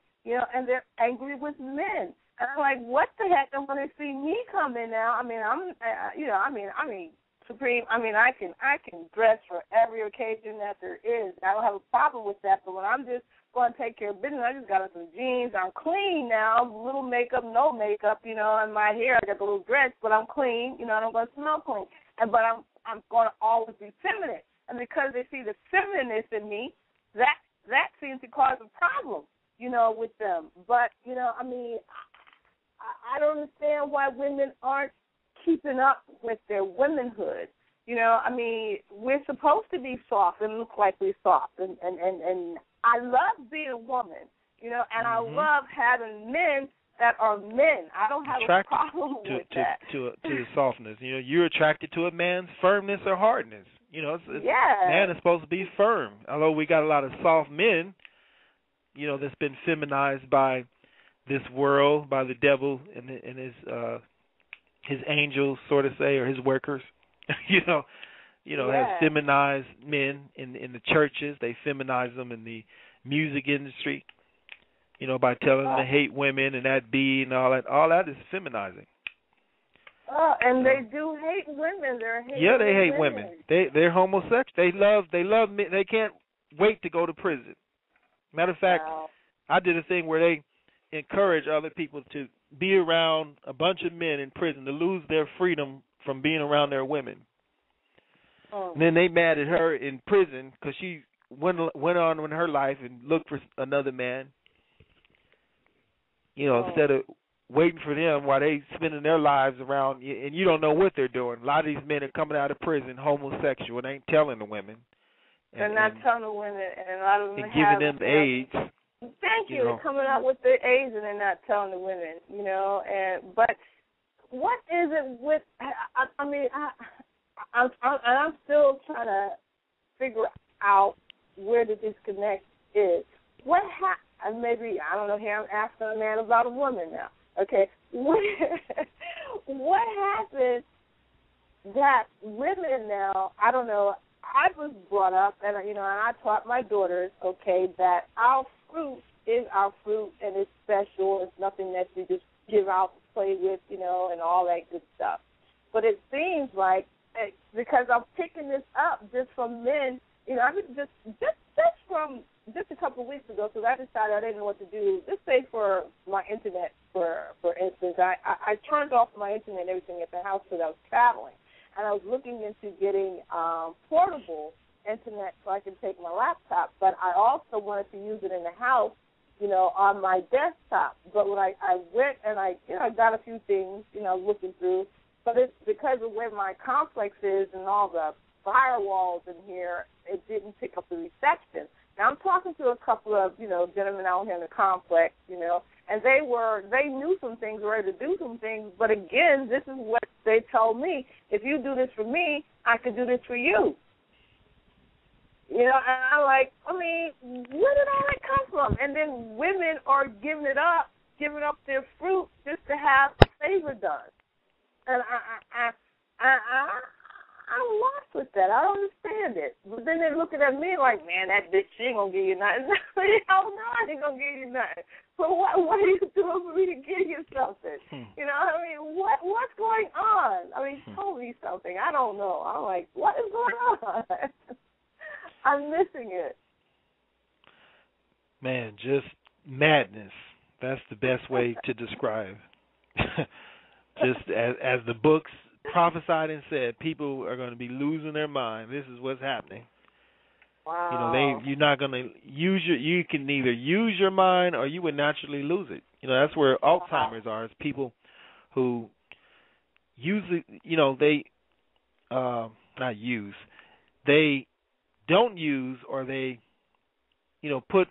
And they're angry with men. And I'm like, what the heck? And when they see me come in now, Supreme, I can dress for every occasion that there is. I don't have a problem with that. But when I'm just going to take care of business, I just got on some jeans. I'm clean now. Little makeup, no makeup, and my hair, I got the little dress, but I'm clean. I'm going to smell clean. But I'm going to always be feminine. And because they see the feminine in me, that seems to cause a problem. With them. But, I don't understand why women aren't keeping up with their womanhood. We're supposed to be soft and look like we're soft. And I love being a woman, and I love having men that are men. I don't have a problem with that. To the softness. You're attracted to a man's firmness or hardness. Man is supposed to be firm. Although we got a lot of soft men, that's been feminized by this world, by the devil and his angels, sort of say, or his workers. Have feminized men in the churches. They feminize them in the music industry. By telling them to hate women and that B and all that. All that is feminizing. And they do hate women. They hate women. They're homosexual. They love men. They can't wait to go to prison. Matter of fact, I did a thing where they encourage other people to be around a bunch of men in prison to lose their freedom from being around their women. And then they mad at her in prison because she went on with her life and looked for another man. Instead of waiting for them while they spending their lives around, and you don't know what they're doing. A lot of these men are coming out of prison homosexual and ain't telling the women. They're not telling the women, and a lot of them and giving them AIDS. Thank you. They're coming out with the A's and they're not telling the women, but what is it with, I'm still trying to figure out where the disconnect is. What happened? Maybe, I don't know, here I'm asking a man about a woman now. Okay, what happened that women now, I don't know, I was brought up, and I taught my daughters, okay, that our fruit is our fruit, and it's special. It's nothing that you just give out, play with, and all that good stuff. But it seems like, because I'm picking this up just from men, I mean, just from just a couple of weeks ago, because I decided I didn't know what to do. Just say for my internet, for instance, I turned off my internet and everything at the house because I was traveling. And I was looking into getting portable internet so I could take my laptop, but I also wanted to use it in the house, on my desktop. But when I went and I got a few things, looking through, but it's because of where my complex is and all the firewalls in here, it didn't pick up the reception. Now I'm talking to a couple of, gentlemen out here in the complex, and they knew some things, were ready to do some things, but again, this is what they told me. If you do this for me, I can do this for you. And I'm like, where did all that come from? And then women are giving up their fruit just to have a favor done. And I'm lost with that. I don't understand it. But then they're looking at me like, man, that bitch, she ain't going to give you nothing. Hell no, I ain't going to give you nothing. But what are you doing for me to give you something? What's going on? Tell me something. I don't know. I'm like, what is going on? I'm missing it. Man, just madness. That's the best way to describe. Just as the books prophesied and said, people are going to be losing their mind. This is what's happening. Wow. You're not going to you can neither use your mind or you would naturally lose it. That's where Alzheimer's are. It's people who use it, they don't use or they, put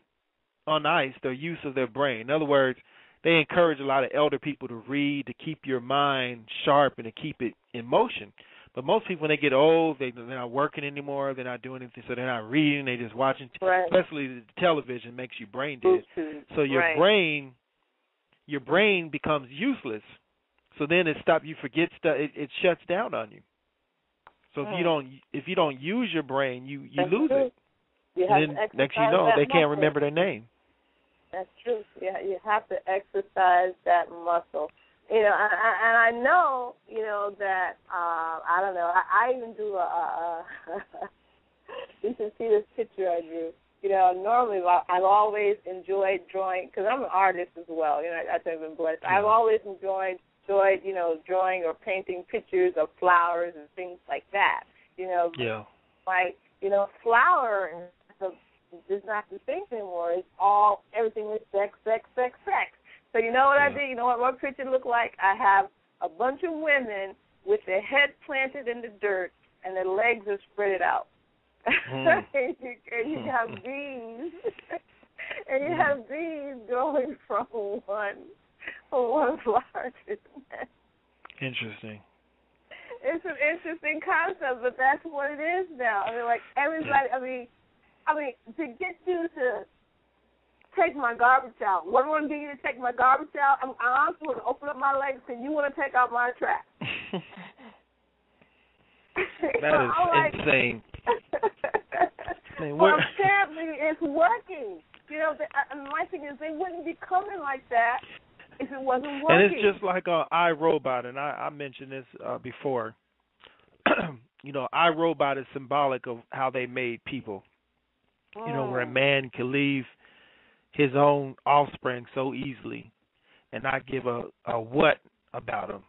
on ice their use of their brain. In other words, they encourage a lot of elder people to read, to keep your mind sharp and to keep it in motion. But most people, when they get old, they're not working anymore, they're not doing anything, so they're not reading, they're just watching. Right. Especially the television makes you brain dead. So your brain becomes useless. So then you forget stuff, it shuts down on you. So if you don't use your brain, you lose it. And then next you know, they can't remember their name. That's true. Yeah, you have to exercise that muscle. And I know, that I don't know. I even do you should see this picture I drew. Normally I've always enjoyed drawing because I'm an artist as well. I've been blessed. I've always enjoyed drawing or painting pictures of flowers and things like that. Yeah. Like flower is not the thing anymore. It's everything is sex. So you know what I did? You know what my picture looked like? I have a bunch of women with their head planted in the dirt and their legs are spread out. And you have bees. And you have bees going from one flower to the next. Interesting. It's an interesting concept, but that's what it is now. Like everybody, to get you to take my garbage out. What do I want to get you to take my garbage out? I'm honestly going to open up my legs and you want to take out my trash. That is insane. Well, apparently it's working. My thing is they wouldn't be coming like that if it wasn't working. And it's just like iRobot, and I mentioned this before. iRobot is symbolic of how they made people. Where a man can leave his own offspring so easily and not give a what about him,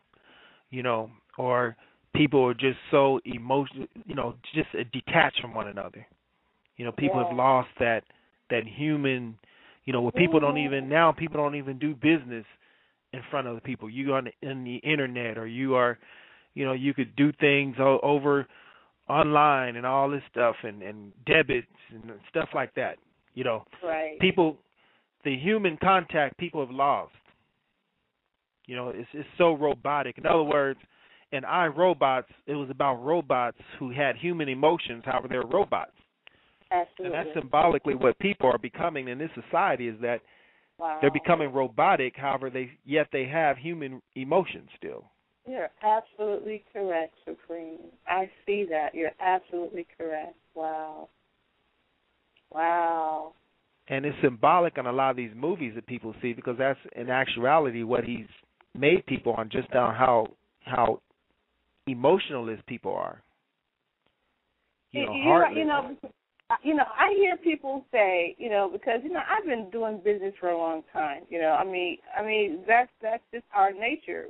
or people are just so emotional, just detached from one another. People have lost that human, where people don't even do business in front of the people. You on the internet, or you are, you could do things over online and all this stuff and debits and stuff like that. Right. People the human contact people have lost. You know, it's so robotic. In other words, in iRobots, it was about robots who had human emotions, however they're robots. Absolutely. And that's symbolically what people are becoming in this society, is that they're becoming robotic, however yet they have human emotions still. You're absolutely correct, Supreme. I see that. You're absolutely correct. Wow. Wow. And it's symbolic on a lot of these movies that people see, because that's in actuality what he's made people on, just on how emotionalist people are. You know, I hear people say, because I've been doing business for a long time. I mean that's just our nature.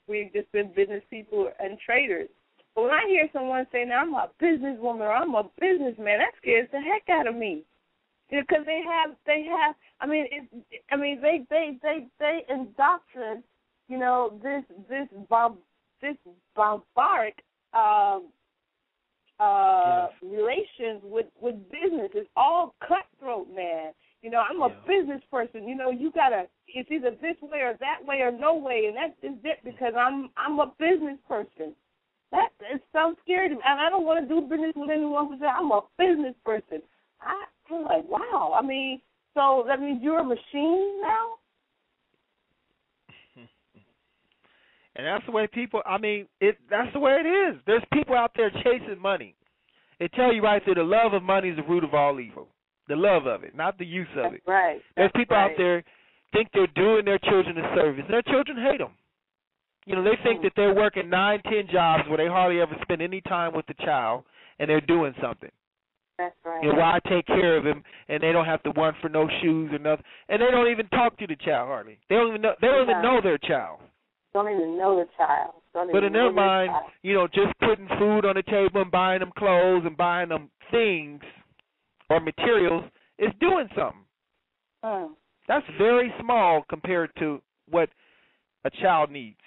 We've just been business people and traders. But when I hear someone say, "Now I'm a businesswoman" or "I'm a businessman," that scares the heck out of me, because they indoctrinate, this barbaric relations with business. It's all cutthroat, man. I'm a business person. It's either this way or that way or no way, and that's just it, because I'm a business person. It sounds scary to me, and I don't want to do business with anyone who says I'm a business person. I'm like, wow. I mean, so that means you're a machine now? And that's the way people, that's the way it is. There's people out there chasing money. They tell you right there, the love of money is the root of all evil. The love of it, not the use of it. Right. There's people out there think they're doing their children a service. Their children hate them. They think that they're working 9, 10 jobs where they hardly ever spend any time with the child, and they're doing something. That's right. Why I take care of him, and they don't have to want for no shoes or nothing, and they don't even talk to the child hardly. They don't even know. They don't even know their child. Don't even know the child. But in their mind, just putting food on the table and buying them clothes and buying them things or materials is doing something. That's very small compared to what a child needs.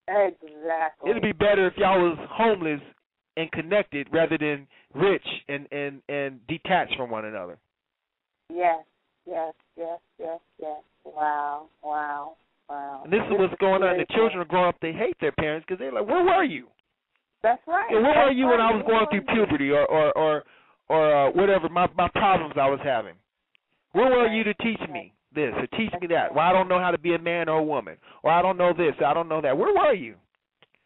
Exactly. It'd be better if y'all was homeless and connected rather than rich and detached from one another. Yes. Wow. And this is what's going on. The children are growing up, they hate their parents because they're like, where were you? That's right. Where were you when I was going through puberty or whatever, my problems I was having? Where were you to teach me this or teach me that? Well, I don't know how to be a man or a woman. Or I don't know this, I don't know that. Where were you?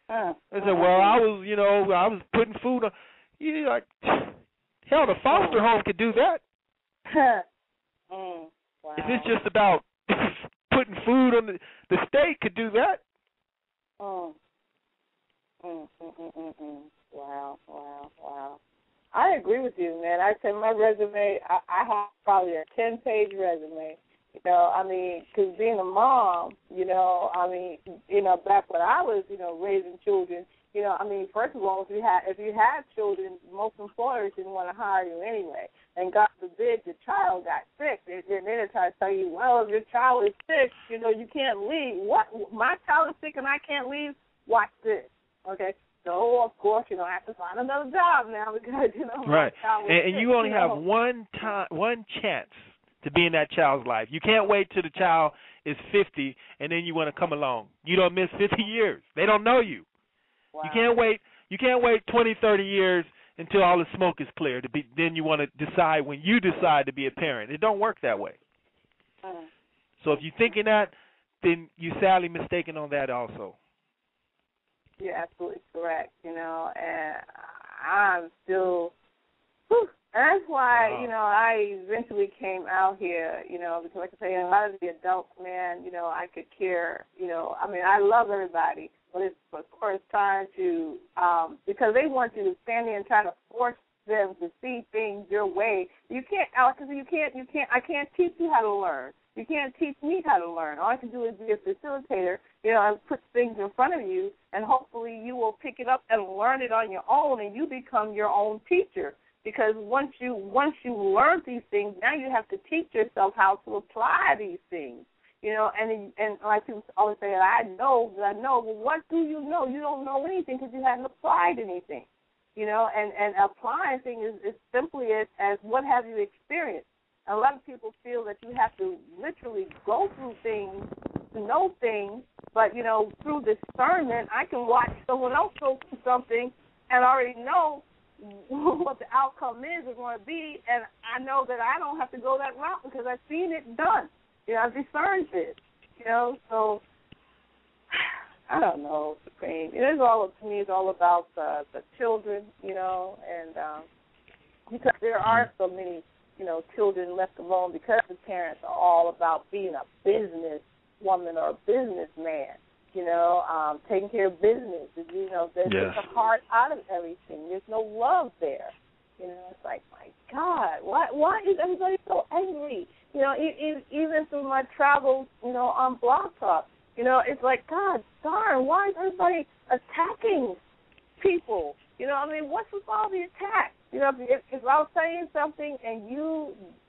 I said, well, I was putting food on. You like, hell, the foster home could do that. Wow. If it's just about putting food on the state could do that. Wow. I agree with you, man. I said my resume, I have probably a 10-page resume. Because being a mom, back when I was, raising children, first of all, if you had children, most employers didn't want to hire you anyway. And God forbid your child got sick. Then they try to tell you, well, if your child is sick, you can't leave. What? My child is sick and I can't leave? Watch this. Okay? So, of course, I have to find another job now because, right. My child is sick. And you only have one chance to be in that child's life. You can't wait till the child is 50 and then you want to come along. You don't miss 50 years. They don't know you. Wow. You can't wait 20, 30 years until all the smoke is clear. Then you want to decide when you decide to be a parent. It don't work that way. So if you're thinking that, then you're sadly mistaken on that also. You're absolutely correct, and I'm still, and that's why, I eventually came out here, because like I say, a lot of the adults, man, I could care, I love everybody, but it's, of course, time to, because they want you to stand there and try to force them to see things your way. You can't, I can't teach you how to learn. You can't teach me how to learn. All I can do is be a facilitator, and put things in front of you, and hopefully you will pick it up and learn it on your own, and you become your own teacher. Because once you learn these things, now you have to teach yourself how to apply these things. And like people always say, I know. Well, what do you know? You don't know anything because you haven't applied anything. And applying things is simply as what have you experienced. A lot of people feel that you have to literally go through things to know things, but, you know, through discernment, I can watch someone else go through something and already know what the outcome is going to be, and I know that I don't have to go that route because I've seen it done. You know, I've discerned it, you know, so I don't know, Supreme. It is all, to me, it's all about the children, you know, and because there are so many, you know, children left alone because the parents are all about being a business woman or a businessman, you know, taking care of business. You know, there's the heart out of everything. There's no love there. You know, it's like, my God, why is everybody so angry? You know, even through my travels, you know, on Blog Talk, you know, it's like, God darn, why is everybody attacking people? You know, I mean, what's with all the attacks? You know, if I was saying something and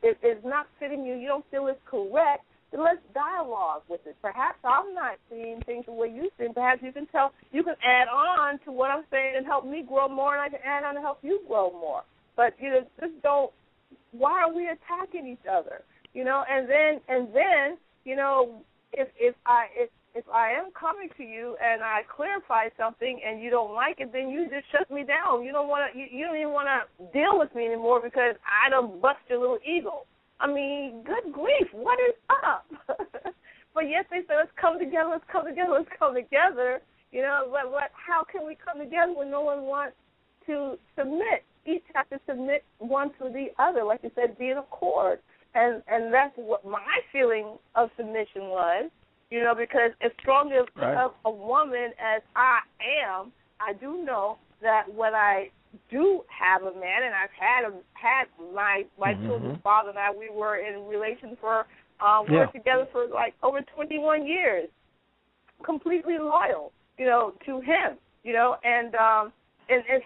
it's not fitting you, you don't feel it's correct, then let's dialogue with it. Perhaps I'm not seeing things the way you see. Perhaps you can add on to what I'm saying and help me grow more, and I can add on to help you grow more. But, you know, just don't, why are we attacking each other? You know, and then, you know, if I am coming to you and I clarify something and you don't like it, then you just shut me down. You don't even want to deal with me anymore because I done bust your little ego. I mean, good grief, what is up? But yet they say, let's come together. You know, but how can we come together when no one wants to submit? Each has to submit one to the other, like you said, be in accord. And that's what my feeling of submission was, you know, because as strong as a woman as I am, I do know that when I do have a man, and I've had my children's father and I, we were in relation for, we were together for like over 21 years, completely loyal, you know, to him, you know, and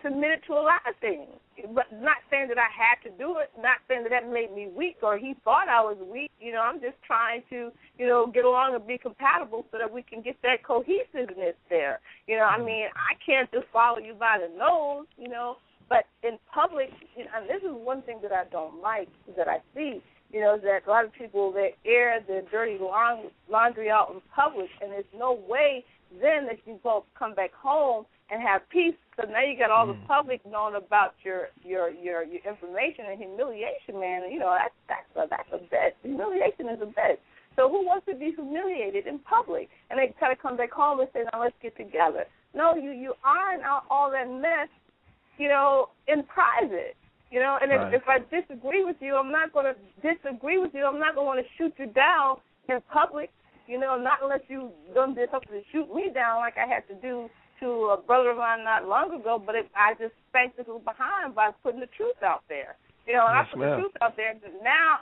submitted to a lot of things. But not saying that I had to do it, not saying that made me weak or he thought I was weak. You know, I'm just trying to, you know, get along and be compatible so that we can get that cohesiveness there. You know, I mean, I can't just follow you by the nose, you know, but in public, you know, and this is one thing that I don't like that I see, you know, that a lot of people, they air their dirty laundry out in public, and there's no way then that you both come back home and have peace. So now you got all the public knowing about your information and humiliation, man. And, you know, that's a bet. Humiliation is a bet. So who wants to be humiliated in public? And they kind of come back home and say, now let's get together. No, you iron out all that mess, you know, in private. You know, and if I disagree with you, I'm not going to disagree with you. I'm not going to want to shoot you down in public, you know, not unless you done did something to shoot me down like I had to do to a brother of mine not long ago, but I just spanked this behind by putting the truth out there. You know, and I put the truth out there. Now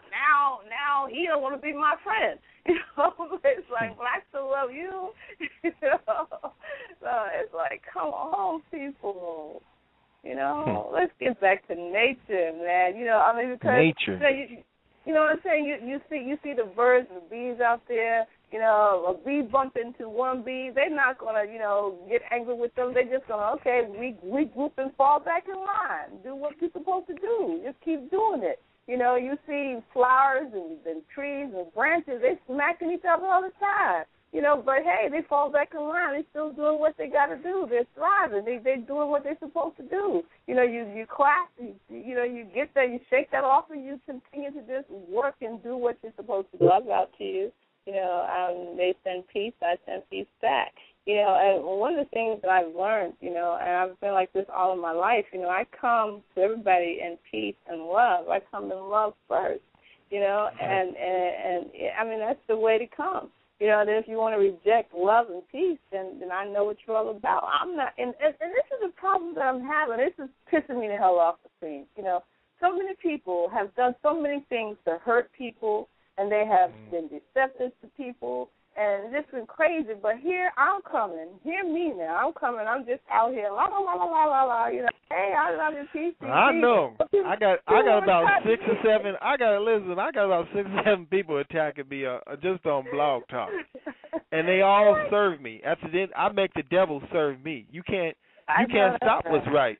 he don't want to be my friend. You know, it's like, well, I still love you. You know, so it's like, come on, people. You know, let's get back to nature, man. You know, I mean, because nature. You know what I'm saying? You see the birds and the bees out there. You know, a bee bump into one bee, they're not going to, you know, get angry with them. They're just going to, okay, regroup and fall back in line. Do what you're supposed to do. Just keep doing it. You know, you see flowers and trees and branches, they're smacking each other all the time. You know, but, hey, they fall back in line. They're still doing what they got to do. They're thriving. They're doing what they're supposed to do. You know, you clap, you know, you get there, you shake that off, and you continue to just work and do what you're supposed to do. Love out to you. You know, they send peace, I send peace back. You know, and one of the things that I've learned, you know, and I've been like this all of my life, you know, I come to everybody in peace and love. I come in love first, you know, and I mean, that's the way to come. You know, and if you want to reject love and peace, then I know what you're all about. I'm not, and this is the problem that I'm having. This is pissing me the hell off the screen. You know, so many people have done so many things to hurt people, and they have been deceptive to people, and it's just been crazy. But here I'm coming. Hear me now. I'm coming. I'm just out here, la la la la la la. You know, hey, I love you, peace. I know. I got about 6 or 7. I got about 6 or 7 people attacking me just on Blog Talk, and they all serve me. After then, I make the devil serve me. You can't stop what's right.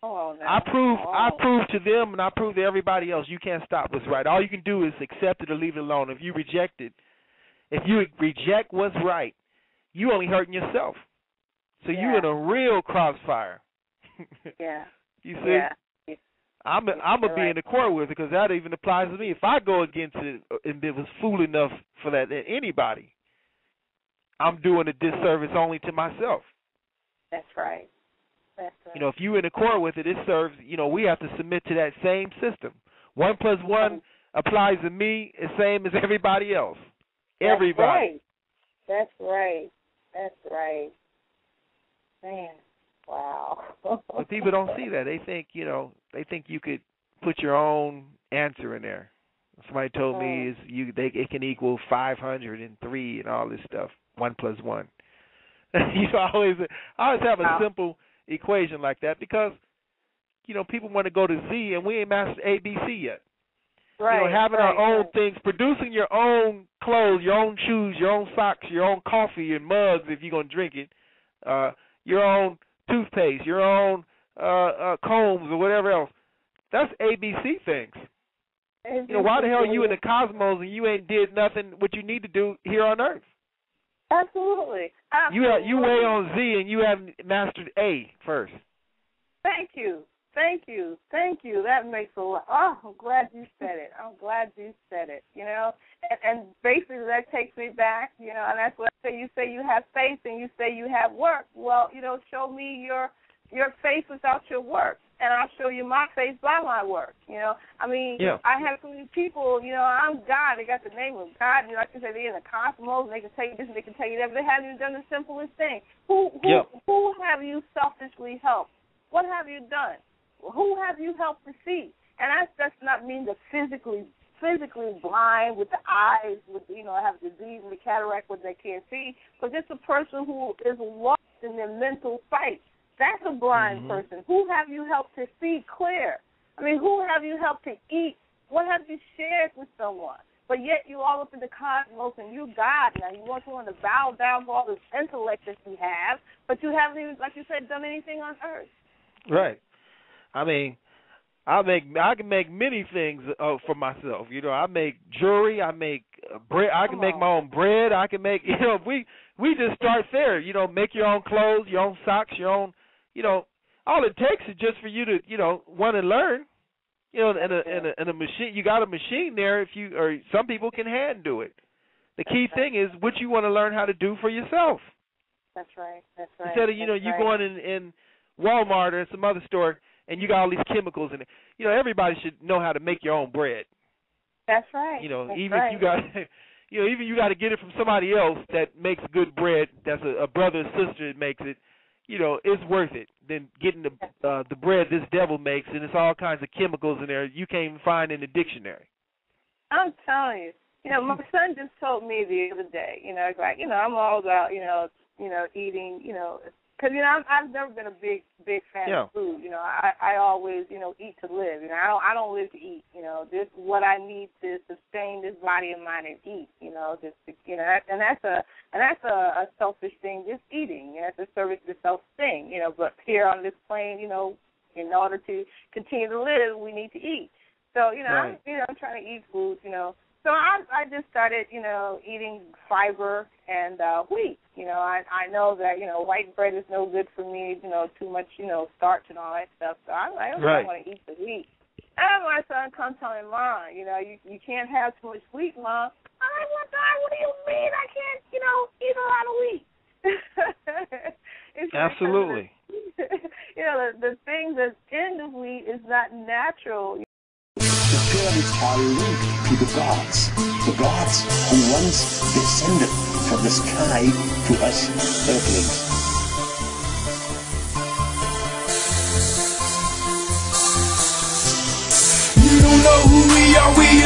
Oh, no. I prove to them and I prove to everybody else you can't stop what's right. All you can do is accept it or leave it alone. If you reject it, if you reject what's right, you only hurting yourself. So you in a real crossfire. Yeah. You see? Yeah. I'm gonna be in the court with it because that even applies to me. If I go against it and it was fool enough for that anybody, I'm doing a disservice only to myself. That's right. That's right. You know, if you in the court with it, it serves. You know, we have to submit to that same system. 1 + 1 applies to me the same as everybody else. Everybody. That's right. That's right. Man. Wow. But people don't see that. They think, they think you could put your own answer in there. Somebody told me it can equal 503 and all this stuff. 1 + 1. I always have a simple equation like that because, people want to go to Z and we ain't mastered ABC yet. Right. Having our own things, producing your own clothes, your own shoes, your own socks, your own coffee and mugs if you're gonna drink it, your own toothpaste, your own combs or whatever else. That's ABC things. Why the hell are you in the cosmos and you ain't did nothing what you need to do here on Earth? Absolutely. You way on Z and you haven't mastered A first. Thank you. That makes a lot. Oh, I'm glad you said it. And basically that takes me back, and that's what I say. You say you have faith and you say you have work. Well, show me your faith without your work, and I'll show you my faith by my work. I have so many people, I'm God. They got the name of God. Like you said, they're in the cosmos, and they can tell you this and they can tell you that, but they haven't even done the simplest thing. Who have you selfishly helped? What have you done? Who have you helped to see? And that does not mean the physically blind with the eyes, with have disease and the cataract where they can't see, but just a person who is lost in their mental sight. That's a blind person. Who have you helped to see clear? Who have you helped to eat? What have you shared with someone? But yet you all up in the cosmos and you God now. You want someone to bow down for all this intellect that you have, but you haven't even, like you said, done anything on earth. Right. I can make many things for myself. I make jewelry. I make bread. I can make my own bread. I can make. We just start there. Make your own clothes, your own socks, your own. All it takes is just for you to want to learn. And a machine. You got a machine there. Or some people can hand do it. The key thing is what you want to learn how to do for yourself. That's right. Instead of you going in Walmart or some other store and you got all these chemicals in it. Everybody should know how to make your own bread. That's right. If you got even you got to get it from somebody else that makes good bread, that's a brother or sister that makes it, it's worth it than getting the bread this devil makes, and it's all kinds of chemicals in there you can't even find in the dictionary. I'm telling you. My son just told me the other day, it's like, I'm all about, eating, because, I've never been a big fan of food. I always, eat to live. I don't live to eat. This is what I need to sustain this body of mine and eat. Just to, and that's a selfish thing, just eating. That's a service to self thing. But here on this plane, in order to continue to live, we need to eat. So, I'm trying to eat food. So I just started, eating fiber and wheat. I know that, white bread is no good for me, too much, starch and all that stuff. So I don't want to eat the wheat. And my son comes telling me, Mom, you can't have too much wheat, Mom. I'm like, what do you mean I can't, eat a lot of wheat? Absolutely. The thing that's in the wheat is not natural. The pyramids are linked to the gods who once descended from the sky to us earthlings. You don't know who we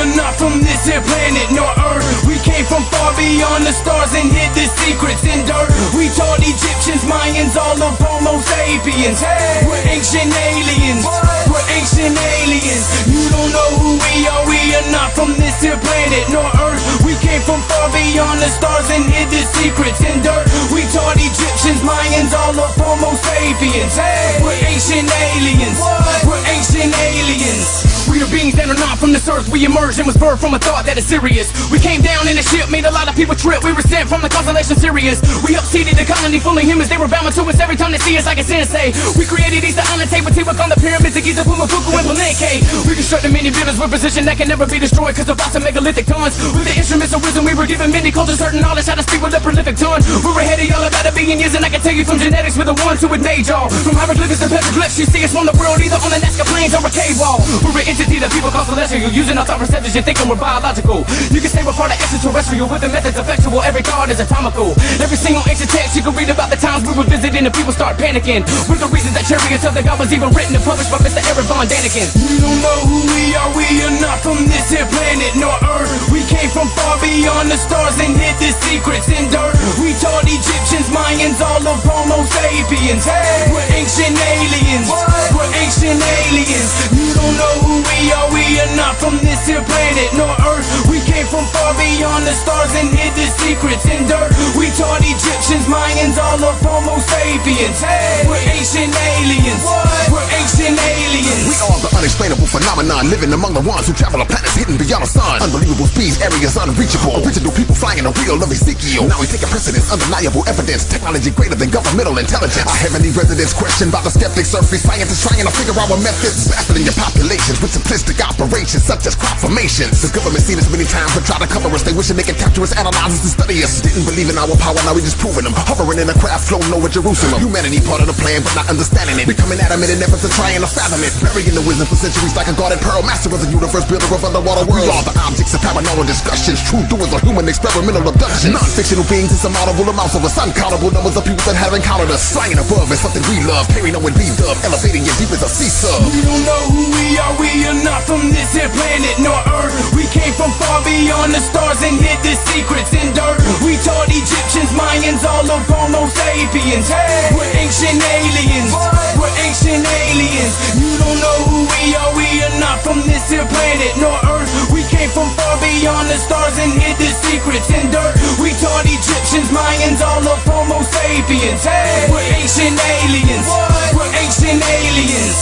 are not from this here planet nor Earth. We came from far beyond the stars and hid the secrets in dirt. We taught Egyptians, Mayans, all of Homo sapiens. We're ancient aliens. We're ancient aliens. You don't know who we are not from this here planet nor Earth. We came from far beyond the stars and hid the secrets in dirt. We taught Egyptians, Mayans, all of Homo sapiens. Hey, we're ancient aliens. We're ancient aliens. We are beings that are not from this earth. We emerged and was birthed from a thought that is serious. We came down in a ship, made a lot of people trip. We were sent from the constellation Sirius. We upseated the colony full of humans. They were bowing to us every time they see us like a sensei. We created Easter Island, Teotihuacan, on the pyramids of Giza, Pumafuku, and Palenque. We constructed many buildings with precision that can never be destroyed, cause of lots of megalithic tons. With the instruments of wisdom, we were given many cultures, certain knowledge, how to speak with a prolific tongue. We were ahead of y'all about a billion years, and I can tell you from genetics, we're the ones who would made y'all. From hieroglyphics to petroglyphs, you see us from the world, either on the Nazca Plains or a cave wall. We're an entity that people call celestial, using our thought perceptions, you're thinking we're biological. You can say we're part of extraterrestrial, with the methods effectual, every thought is atomical. Every single ancient text, you can read about the times we were visiting and people start panicking. We're the reasons that chariots of the God was even written and published by Mr. Eric Von Daniken. We don't know who we are not from this here planet nor Earth. We came from far beyond the stars and hid the secrets in dirt. We taught Egyptians, Mayans, all of Homo sapiens. Hey, we're ancient aliens. We're ancient aliens. You don't know who we are not from this here planet nor Earth. We came from far beyond the stars and hid the secrets in dirt. We taught Egyptians, Mayans, all of Homo sapiens. Hey, we're ancient aliens. We're ancient aliens. We are the unexplainable phenomenon, living among the ones who travel on planets hidden beyond the sun. Unbelievable speeds, areas unreachable. Original people flying a wheel of Ezekiel. Now we take a precedence, undeniable evidence. Technology greater than governmental intelligence. Our heavenly residents questioned by the skeptics. Surface scientists trying to figure out what methods baffling your populations with simplistic operations such as crop formations. The government seen us many times but try to cover us. They wishing they could capture us, analyze us, and study us. Didn't believe in our power, now we just proving them. Hovering in a craft floating over Jerusalem. Humanity part of the plan but not understanding it. Becoming adamant in efforts to trying to fathom it. Burying the wisdom for centuries like a guarded pearl. Master of the universe, builder of underwater worlds. We are the objects of paranormal discussions. True doers of human experimental abductions. Non-fictional beings in some audible amounts of us. Uncountable numbers of people that have encountered us. Flying above is something we love. Carrying on with V-dub. Elevating you deep as a sea sub. We don't know who we are not from this here planet nor Earth. We came from far beyond the stars and hid the secrets in dirt. We taught Egyptians, Mayans, all of Homo sapiens. Hey, we're ancient aliens. We're ancient aliens. You don't know who we are not from this here planet nor Earth. We came from far beyond the stars and hid the secrets in dirt. We taught Egyptians, Mayans, all of Homo sapiens. Hey, we're ancient aliens. We're ancient aliens.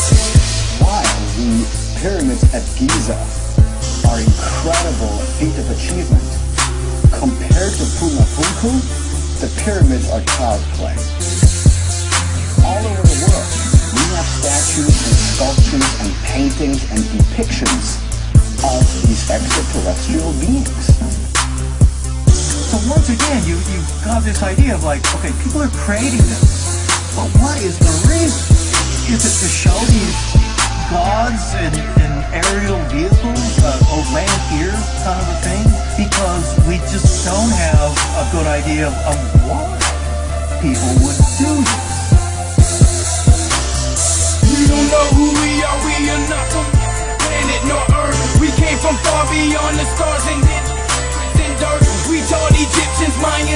While the pyramids at Giza are incredible feat of achievement, compared to Pumafuku, the pyramids are child's play. All over the world, we have statues and sculptures and paintings and depictions of these extraterrestrial beings. So once again, you've got this idea of like, okay, people are creating this, but what is the reason? Is it to show these gods and aerial vehicles, land here kind of a thing? Because we just don't have a good idea of why people would do this. We don't know who we are not from planet nor Earth. We came from far beyond the stars and hid in dirt. We taught Egyptians, Mayans,